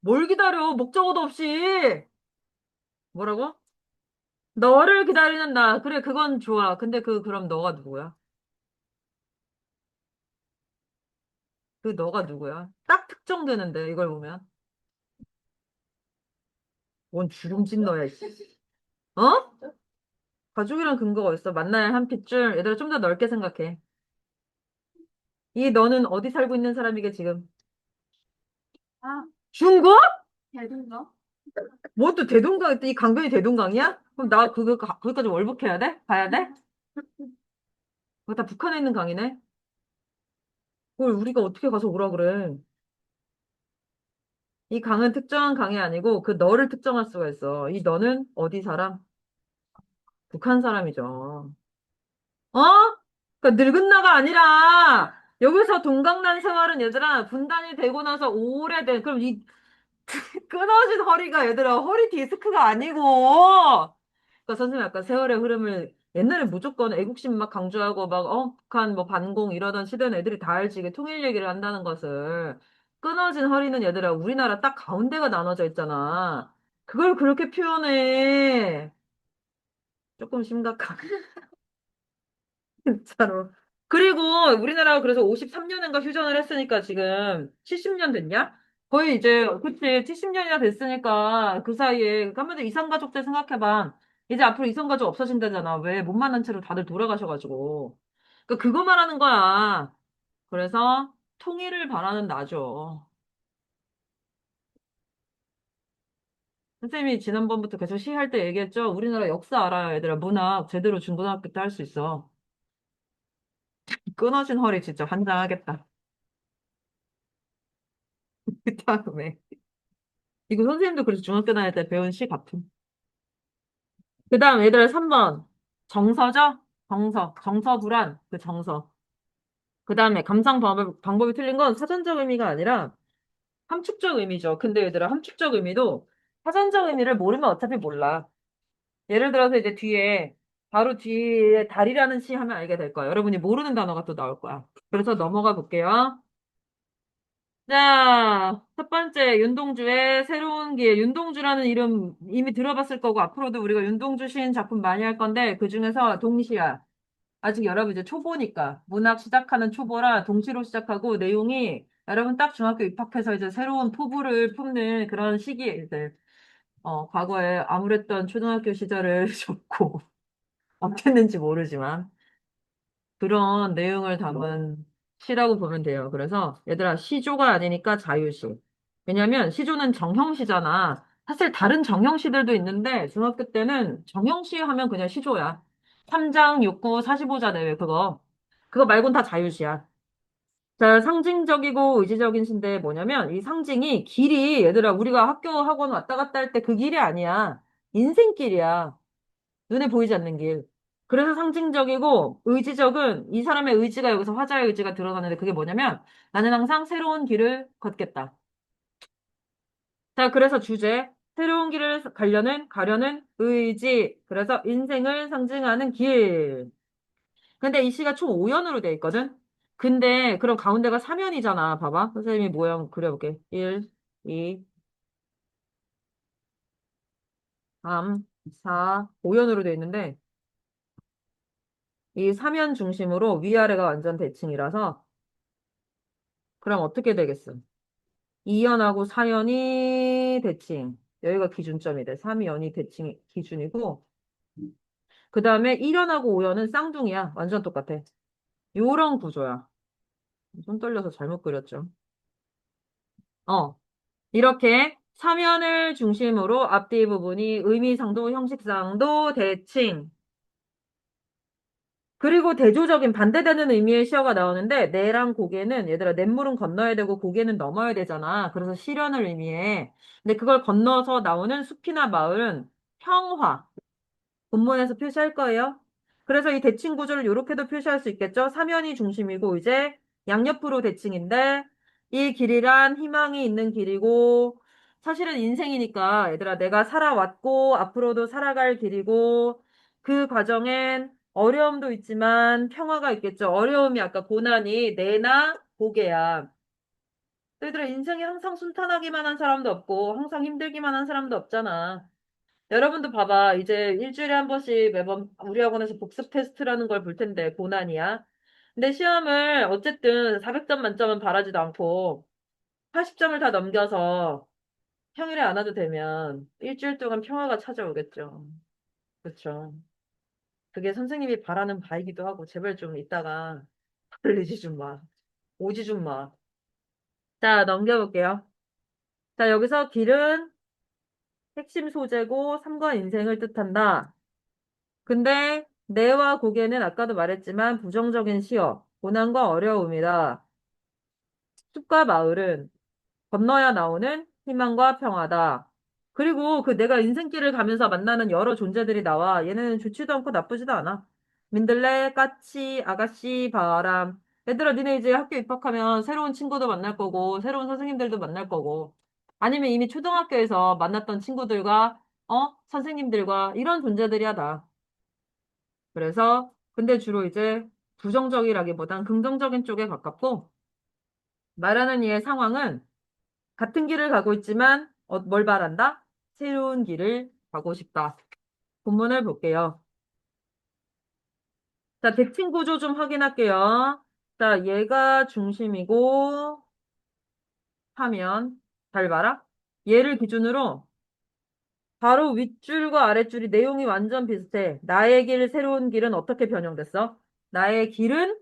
뭘 기다려? 목적어도 없이. 뭐라고? 너를 기다리는 나. 그래, 그건 좋아. 근데 그럼 너가 누구야? 그 너가 누구야? 딱 특정되는데, 이걸 보면. 뭔 주름진 너야, 씨. 어? 가족이란 근거가 있어. 만나야 한 핏줄. 얘들아, 좀 더 넓게 생각해. 이 너는 어디 살고 있는 사람이게, 지금? 아, 중국? 대동강? 뭐 또 대동강, 이 강변이 대동강이야? 그럼 나 거기까지 월북해야 돼? 가야 돼? 그거 다 북한에 있는 강이네? 그걸 우리가 어떻게 가서 오라 그래? 이 강은 특정한 강이 아니고 그 너를 특정할 수가 있어. 이 너는 어디 사람? 북한 사람이죠. 어? 그러니까 늙은 나가 아니라 여기서 동강난 생활은 얘들아 분단이 되고 나서 오래된 그럼 이 끊어진 허리가 얘들아 허리 디스크가 아니고 그러니까 선생님 아까 세월의 흐름을 옛날에 무조건 애국심 막 강조하고 막 북한 뭐 반공 이러던 시대는 애들이 다 알지 이게 통일 얘기를 한다는 것을 끊어진 허리는 얘들아 우리나라 딱 가운데가 나눠져 있잖아 그걸 그렇게 표현해 조금 심각한 진짜로. 그리고 우리나라가 그래서 53년인가 휴전을 했으니까 지금 70년 됐냐? 거의 이제, 그치, 70년이나 됐으니까 그 사이에, 한마디로 이산가족 때 생각해봐. 이제 앞으로 이산가족 없어진다잖아. 왜? 못 만난 채로 다들 돌아가셔가지고. 그러니까 그거 말하는 거야. 그래서 통일을 바라는 나죠. 선생님이 지난번부터 계속 시할 때 얘기했죠? 우리나라 역사 알아요, 얘들아. 문학 제대로 중고등학교 때 할 수 있어. 끊어진 허리 진짜 환장하겠다. 그 다음에. 이거 선생님도 그래서 중학교 다닐 때 배운 시 같은. 그 다음 애들 3번. 정서죠? 정서 불안. 그 정서. 그 다음에 방법이 틀린 건 사전적 의미가 아니라 함축적 의미죠. 근데 얘들아, 함축적 의미도 사전적 의미를 모르면 어차피 몰라. 예를 들어서 이제 바로 뒤에 달이라는 시 하면 알게 될 거야. 여러분이 모르는 단어가 또 나올 거야. 그래서 넘어가 볼게요. 자, 첫 번째, 윤동주의 새로운 길. 윤동주라는 이름 이미 들어봤을 거고, 앞으로도 우리가 윤동주 시인 작품 많이 할 건데, 그 중에서 동시야. 아직 여러분 이제 초보니까, 문학 시작하는 초보라 동시로 시작하고, 내용이 여러분 딱 중학교 입학해서 이제 새로운 포부를 품는 그런 시기에 이제, 과거에 암울했던 초등학교 시절을 접고, 어땠는지 모르지만, 그런 내용을 담은 시라고 보면 돼요. 그래서 얘들아 시조가 아니니까 자유시. 왜냐면 시조는 정형시잖아. 사실 다른 정형시들도 있는데 중학교 때는 정형시 하면 그냥 시조야. 3장, 6구, 45자 내외 그거. 그거 말고는 다 자유시야. 자, 상징적이고 의지적인 시인데 뭐냐면 이 상징이 길이 얘들아 우리가 학교 학원 왔다 갔다 할 때 그 길이 아니야. 인생길이야. 눈에 보이지 않는 길. 그래서 상징적이고 의지적은 이 사람의 의지가 여기서 화자의 의지가 드러나는데 그게 뭐냐면 나는 항상 새로운 길을 걷겠다. 자, 그래서 주제 새로운 길을 가려는 의지. 그래서 인생을 상징하는 길. 근데 이 시가 총 5연으로 돼 있거든. 근데 그럼 가운데가 3연이잖아. 봐봐. 선생님이 모양 그려볼게. 1, 2, 3, 4, 5연으로 돼 있는데 이 3연 중심으로 위아래가 완전 대칭이라서 그럼 어떻게 되겠어? 2연하고 4연이 대칭. 여기가 기준점이 돼. 3연이 대칭 기준이고, 그 다음에 1연하고 5연은 쌍둥이야. 완전 똑같아. 요런 구조야. 손 떨려서 잘못 그렸죠. 어. 이렇게 3연을 중심으로 앞뒤 부분이 의미상도, 형식상도 대칭. 그리고 대조적인 반대되는 의미의 시어가 나오는데, 내랑 고개는, 얘들아, 냇물은 건너야 되고 고개는 넘어야 되잖아. 그래서 실현을 의미해. 근데 그걸 건너서 나오는 숲이나 마을은 평화. 본문에서 표시할 거예요. 그래서 이 대칭 구조를 이렇게도 표시할 수 있겠죠. 사면이 중심이고 이제 양옆으로 대칭인데 이 길이란 희망이 있는 길이고 사실은 인생이니까 얘들아 내가 살아왔고 앞으로도 살아갈 길이고 그 과정엔 어려움도 있지만 평화가 있겠죠. 어려움이 아까 고난이 내나 보게야. 얘들아 인생이 항상 순탄하기만 한 사람도 없고 항상 힘들기만 한 사람도 없잖아. 여러분도 봐봐. 이제 일주일에 한 번씩 매번 우리 학원에서 복습 테스트라는 걸 볼 텐데, 고난이야. 근데 시험을 어쨌든 400점 만점은 바라지도 않고 80점을 다 넘겨서 평일에 안 와도 되면 일주일 동안 평화가 찾아오겠죠. 그렇죠. 그게 선생님이 바라는 바이기도 하고, 제발 좀 이따가 걸리지 좀 마. 오지 좀 마. 자, 넘겨볼게요. 자, 여기서 길은 핵심 소재고 삼과 인생을 뜻한다. 근데 내와 고개는 아까도 말했지만 부정적인 시어, 고난과 어려움이다. 숲과 마을은 건너야 나오는 희망과 평화다. 그리고 그 내가 인생길을 가면서 만나는 여러 존재들이 나와. 얘네는 좋지도 않고 나쁘지도 않아. 민들레, 까치, 아가씨, 바람. 얘들아, 니네 이제 학교 입학하면 새로운 친구도 만날 거고, 새로운 선생님들도 만날 거고, 아니면 이미 초등학교에서 만났던 친구들과, 선생님들과 이런 존재들이야, 다. 그래서 근데 주로 이제 부정적이라기보단 긍정적인 쪽에 가깝고 말하는 이의 상황은 같은 길을 가고 있지만 뭘 말한다? 새로운 길을 가고 싶다. 본문을 볼게요. 자, 대칭 구조 좀 확인할게요. 자, 얘가 중심이고 하면 잘 봐라. 얘를 기준으로 바로 윗줄과 아랫줄이 내용이 완전 비슷해. 나의 길, 새로운 길은 어떻게 변형됐어? 나의 길은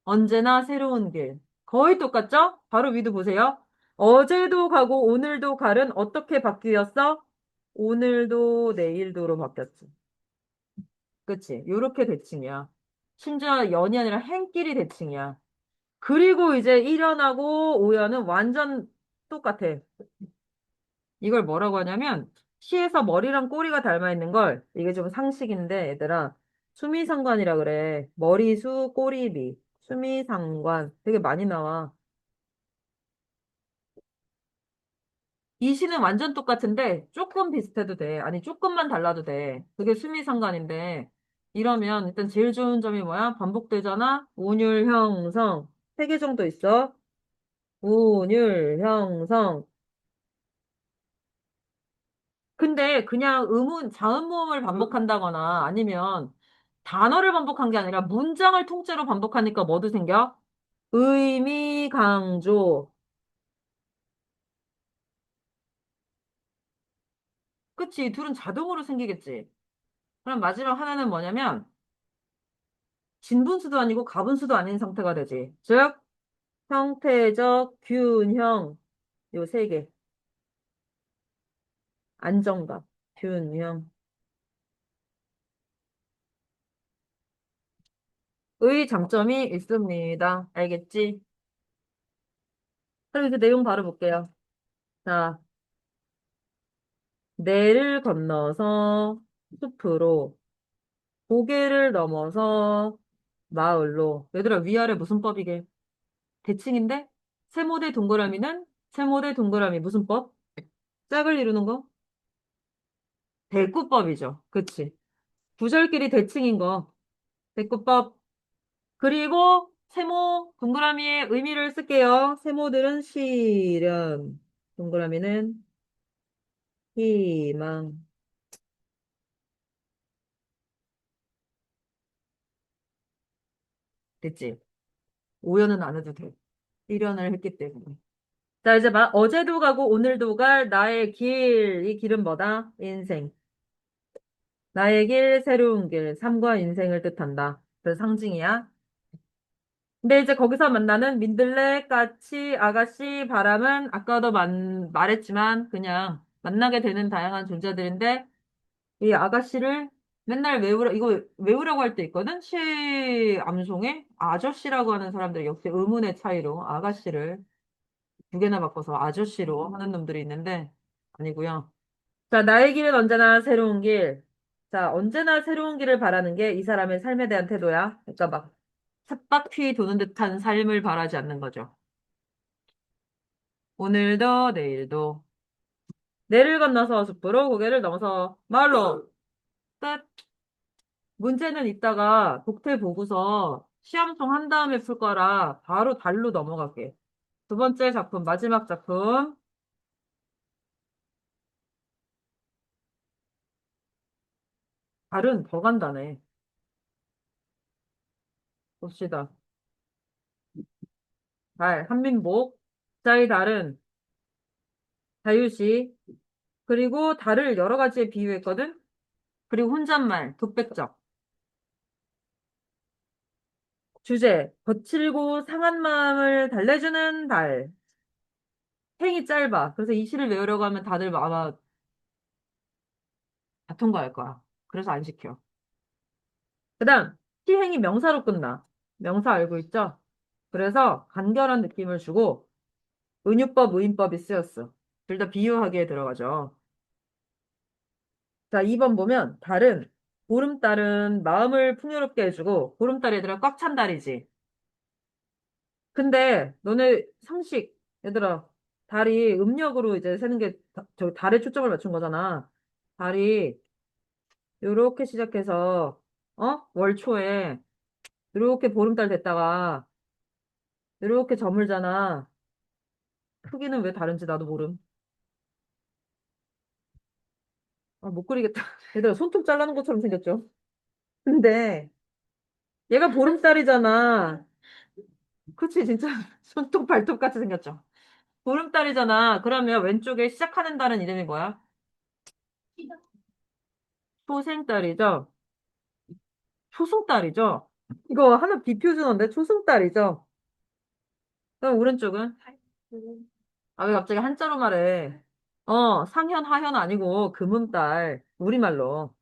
언제나 새로운 길. 거의 똑같죠? 바로 위도 보세요. 어제도 가고 오늘도 갈은 어떻게 바뀌었어? 오늘도 내일도로 바뀌었지. 그치? 요렇게 대칭이야. 심지어 연이 아니라 행끼리 대칭이야. 그리고 이제 1연하고 5연은 완전 똑같아. 이걸 뭐라고 하냐면 시에서 머리랑 꼬리가 닮아 있는 걸 이게 좀 상식인데 얘들아 수미상관이라 그래. 머리수 꼬리비. 수미상관 되게 많이 나와. 이 시는 완전 똑같은데 조금 비슷해도 돼. 아니 조금만 달라도 돼. 그게 수미상관인데 이러면 일단 제일 좋은 점이 뭐야? 반복되잖아. 온율 형성 세 개 정도 있어. 운율, 형성. 근데 그냥 자음 모음을 반복한다거나 아니면 단어를 반복한 게 아니라 문장을 통째로 반복하니까 뭐도 생겨? 의미 강조. 그치? 둘은 자동으로 생기겠지. 그럼 마지막 하나는 뭐냐면 진분수도 아니고 가분수도 아닌 상태가 되지. 즉, 형태적 균형. 요 세 개. 안정감. 균형. 의 장점이 있습니다. 알겠지? 그럼 그 내용 바로 볼게요. 자, 내를 건너서 숲으로, 고개를 넘어서 마을로. 얘들아, 위아래 무슨 법이게? 대칭인데? 세모대 동그라미는? 세모대 동그라미 무슨 법? 짝을 이루는 거? 대꾸법이죠. 그치? 구절끼리 대칭인 거. 대꾸법. 그리고 세모 동그라미의 의미를 쓸게요. 세모들은 시련, 동그라미는 희망. 됐지? 오연은 안 해도 돼. 1연을 했기 때문에. 자, 이제 어제도 가고 오늘도 갈 나의 길. 이 길은 뭐다? 인생. 나의 길, 새로운 길. 삶과 인생을 뜻한다. 그 상징이야. 근데 이제 거기서 만나는 민들레, 까치, 아가씨, 바람은 아까도 말했지만 그냥 만나게 되는 다양한 존재들인데 이 아가씨를 맨날 이거 외우라고 할 때 있거든? 시 암송에 아저씨라고 하는 사람들이 역시 의문의 차이로 아가씨를 두 개나 바꿔서 아저씨로 하는 놈들이 있는데 아니고요. 자, 나의 길은 언제나 새로운 길. 자, 언제나 새로운 길을 바라는 게 이 사람의 삶에 대한 태도야. 그러니까 막 쳇바퀴 도는 듯한 삶을 바라지 않는 거죠. 오늘도 내일도 내를 건너서 숲으로 고개를 넘어서 마을로 끝. 문제는 이따가 독해 보고서 시험통 한 다음에 풀 거라 바로 달로 넘어갈게. 두 번째 작품, 마지막 작품. 달은 더 간다네. 봅시다. 달, 한민복. 자, 이 달은 자유시. 그리고 달을 여러 가지에 비유했거든? 그리고 혼잣말, 독백적. 주제, 거칠고 상한 마음을 달래주는 달. 행이 짧아. 그래서 이 시를 외우려고 하면 다들 아마 다 통과할 거야. 그래서 안 시켜. 그 다음, 시행이 명사로 끝나. 명사 알고 있죠? 그래서 간결한 느낌을 주고 은유법, 의인법이 쓰였어. 둘 다 비유하기에 들어가죠. 자, 2번 보면 달은 보름달은 마음을 풍요롭게 해주고 보름달 얘들아 꽉 찬 달이지. 근데 너네 상식 얘들아 달이 음력으로 이제 세는 게 저 달에 초점을 맞춘 거잖아. 달이 요렇게 시작해서 월초에 요렇게 보름달 됐다가 요렇게 저물잖아. 크기는 왜 다른지 나도 모름. 아, 못 그리겠다. 얘들아 손톱 잘라는 것처럼 생겼죠. 근데 얘가 보름달이잖아. 그치 진짜 손톱 발톱 같이 생겼죠. 보름달이잖아. 그러면 왼쪽에 시작하는 달은 이름이 뭐야? 초생달이죠. 초승달이죠. 이거 하나 비표준어인데 초승달이죠. 그럼 오른쪽은? 아, 왜 갑자기 한자로 말해? 상현, 하현 아니고 금음달. 우리말로.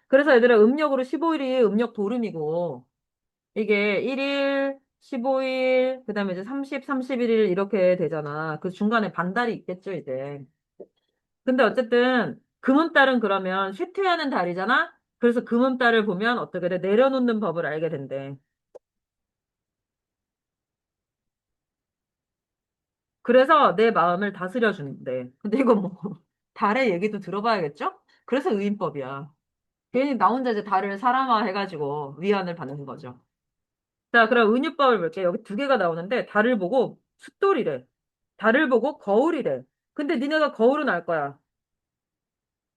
그래서 얘들아 음력으로 15일이 음력 도름이고 이게 1일, 15일, 그다음에 이제 30, 31일 이렇게 되잖아. 그 중간에 반달이 있겠죠, 이제. 근데 어쨌든 금음달은 그러면 쇠퇴하는 달이잖아? 그래서 금음달을 보면 어떻게 돼? 내려놓는 법을 알게 된대. 그래서 내 마음을 다스려 주는데. 근데 이거 뭐, 달의 얘기도 들어봐야겠죠? 그래서 의인법이야. 괜히 나 혼자 이제 달을 사람화 해가지고 위안을 받는 거죠. 자, 그럼 은유법을 볼게. 여기 두 개가 나오는데 달을 보고 숫돌이래. 달을 보고 거울이래. 근데 니네가 거울은 알 거야.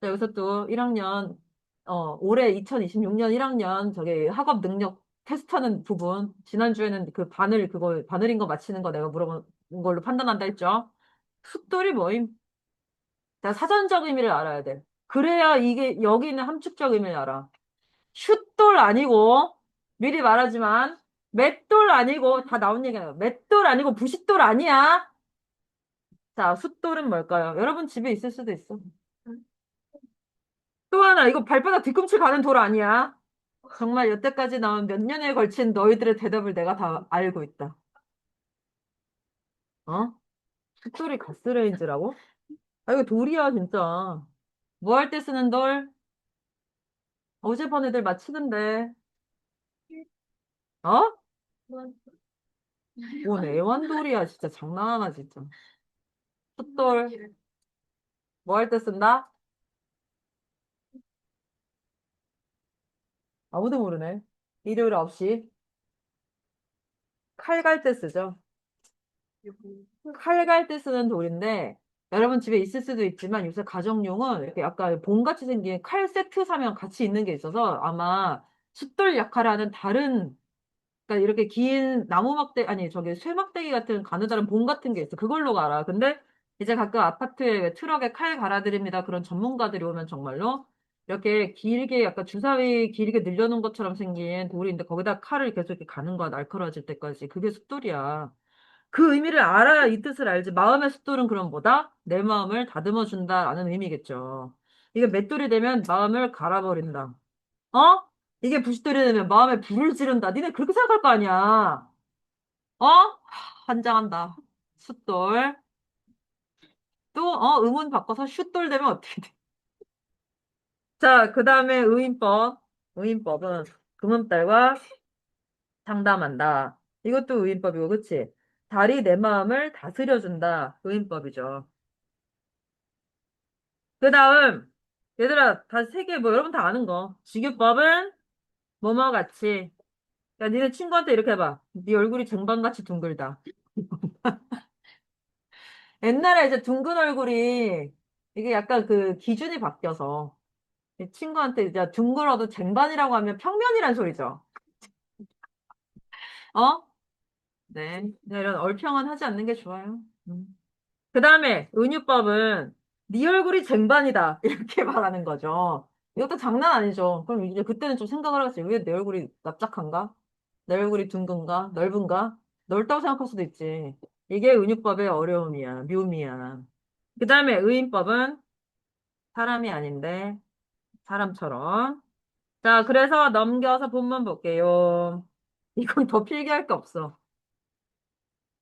자, 여기서 또 1학년, 올해 2026년 1학년 저기 학업 능력 테스트하는 부분. 지난주에는 그 바늘인 거 맞히는 거 내가 물어본 걸로 판단한다 했죠. 숫돌이 뭐임? 자, 사전적 의미를 알아야 돼. 그래야 이게 여기 있는 함축적 의미를 알아. 슛돌 아니고, 미리 말하지만, 맷돌 아니고, 다 나온 얘기예요. 맷돌 아니고, 부싯돌 아니야. 자, 숫돌은 뭘까요? 여러분 집에 있을 수도 있어. 또 하나, 이거 발바닥 뒤꿈치 가는 돌 아니야. 정말 여태까지 나온 몇 년에 걸친 너희들의 대답을 내가 다 알고 있다. 어? 숫돌이 가스레인지라고? 아, 이거 돌이야, 진짜. 뭐 할 때 쓰는 돌? 어젯밤 애들 맞히던데. 어? 뭔 애완돌이야, 진짜. 장난하나, 진짜. 숫돌, 뭐 할 때 쓴다? 아무도 모르네. 일요일 9시. 칼 갈 때 쓰죠. 칼 갈 때 쓰는 돌인데, 여러분 집에 있을 수도 있지만 요새 가정용은 이렇게 약간 봉같이 생긴 칼 세트 사면 같이 있는 게 있어서 아마 숫돌 약화라는 다른, 그러니까 이렇게 긴 나무 막대, 아니, 저기 쇠막대기 같은 가느다란 봉 같은 게 있어. 그걸로 갈아. 근데 이제 가끔 아파트에 왜 트럭에 칼 갈아드립니다. 그런 전문가들이 오면 정말로 이렇게 길게 약간 주사위 길게 늘려놓은 것처럼 생긴 돌인데 거기다 칼을 계속 이렇게 가는 거야. 날카로워질 때까지. 그게 숫돌이야. 그 의미를 알아야 이 뜻을 알지. 마음의 숫돌은 그럼 뭐다? 내 마음을 다듬어 준다라는 의미겠죠. 이게 맷돌이 되면 마음을 갈아버린다. 어? 이게 부싯돌이 되면 마음에 불을 지른다. 니네 그렇게 생각할 거 아니야. 어? 환장한다. 숫돌. 또, 음운 바꿔서 슛돌 되면 어떻게 돼? 자, 그 다음에 의인법. 의인법은 금음달과 상담한다. 이것도 의인법이고, 그치? 달이 내 마음을 다스려준다. 의인법이죠. 그 다음, 얘들아, 다 세 개, 뭐, 여러분 다 아는 거. 직유법은 뭐뭐 같이. 야, 니네 친구한테 이렇게 해봐. 네 얼굴이 쟁반같이 둥글다. 옛날에 이제 둥근 얼굴이, 이게 약간 그 기준이 바뀌어서, 이 친구한테 이제 둥글어도 쟁반이라고 하면 평면이란 소리죠. 어? 네. 네, 이런 얼평은 하지 않는 게 좋아요. 그 다음에, 은유법은, 네 얼굴이 쟁반이다. 이렇게 말하는 거죠. 이것도 장난 아니죠. 그럼 이제 그때는 좀 생각을 하겠지. 왜 내 얼굴이 납작한가? 내 얼굴이 둥근가? 넓은가? 넓다고 생각할 수도 있지. 이게 은유법의 어려움이야. 묘미야. 그 다음에 의인법은 사람이 아닌데 사람처럼. 자, 그래서 넘겨서 본문 볼게요. 이건 더 필기할 게 없어.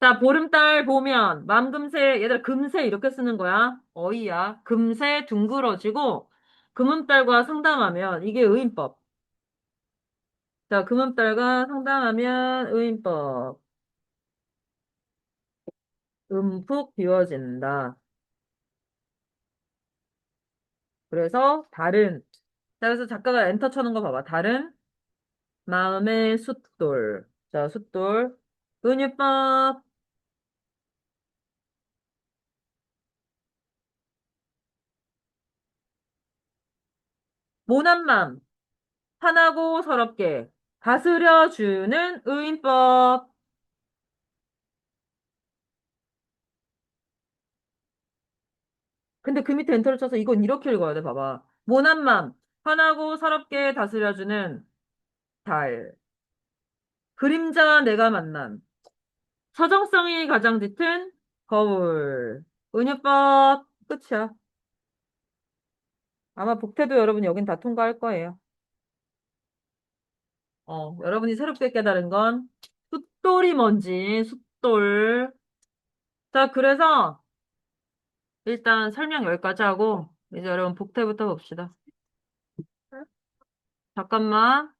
자, 보름달 보면 맘금새 얘들 금새 이렇게 쓰는 거야. 어이야. 금새 둥그러지고 금음달과 상담하면 이게 의인법. 자, 금음달과 상담하면 의인법. 푹 비워진다. 그래서 다른. 자, 그래서 작가가 엔터 쳐는 거 봐봐. 다른 마음의 숫돌. 자, 숫돌. 은유법. 모난 맘. 편하고 서럽게 다스려주는 의인법. 근데 그 밑에 엔터를 쳐서 이건 이렇게 읽어야 돼. 봐봐. 모난 맘. 편하고 서럽게 다스려주는 달. 그림자와 내가 만남. 서정성이 가장 짙은 거울. 은유법. 끝이야. 아마 복태도 여러분 여긴 다 통과할 거예요. 여러분이 새롭게 깨달은 건 숫돌이 뭔지, 숫돌. 자, 그래서 일단 설명 여기까지 하고, 이제 여러분 복태부터 봅시다. 잠깐만.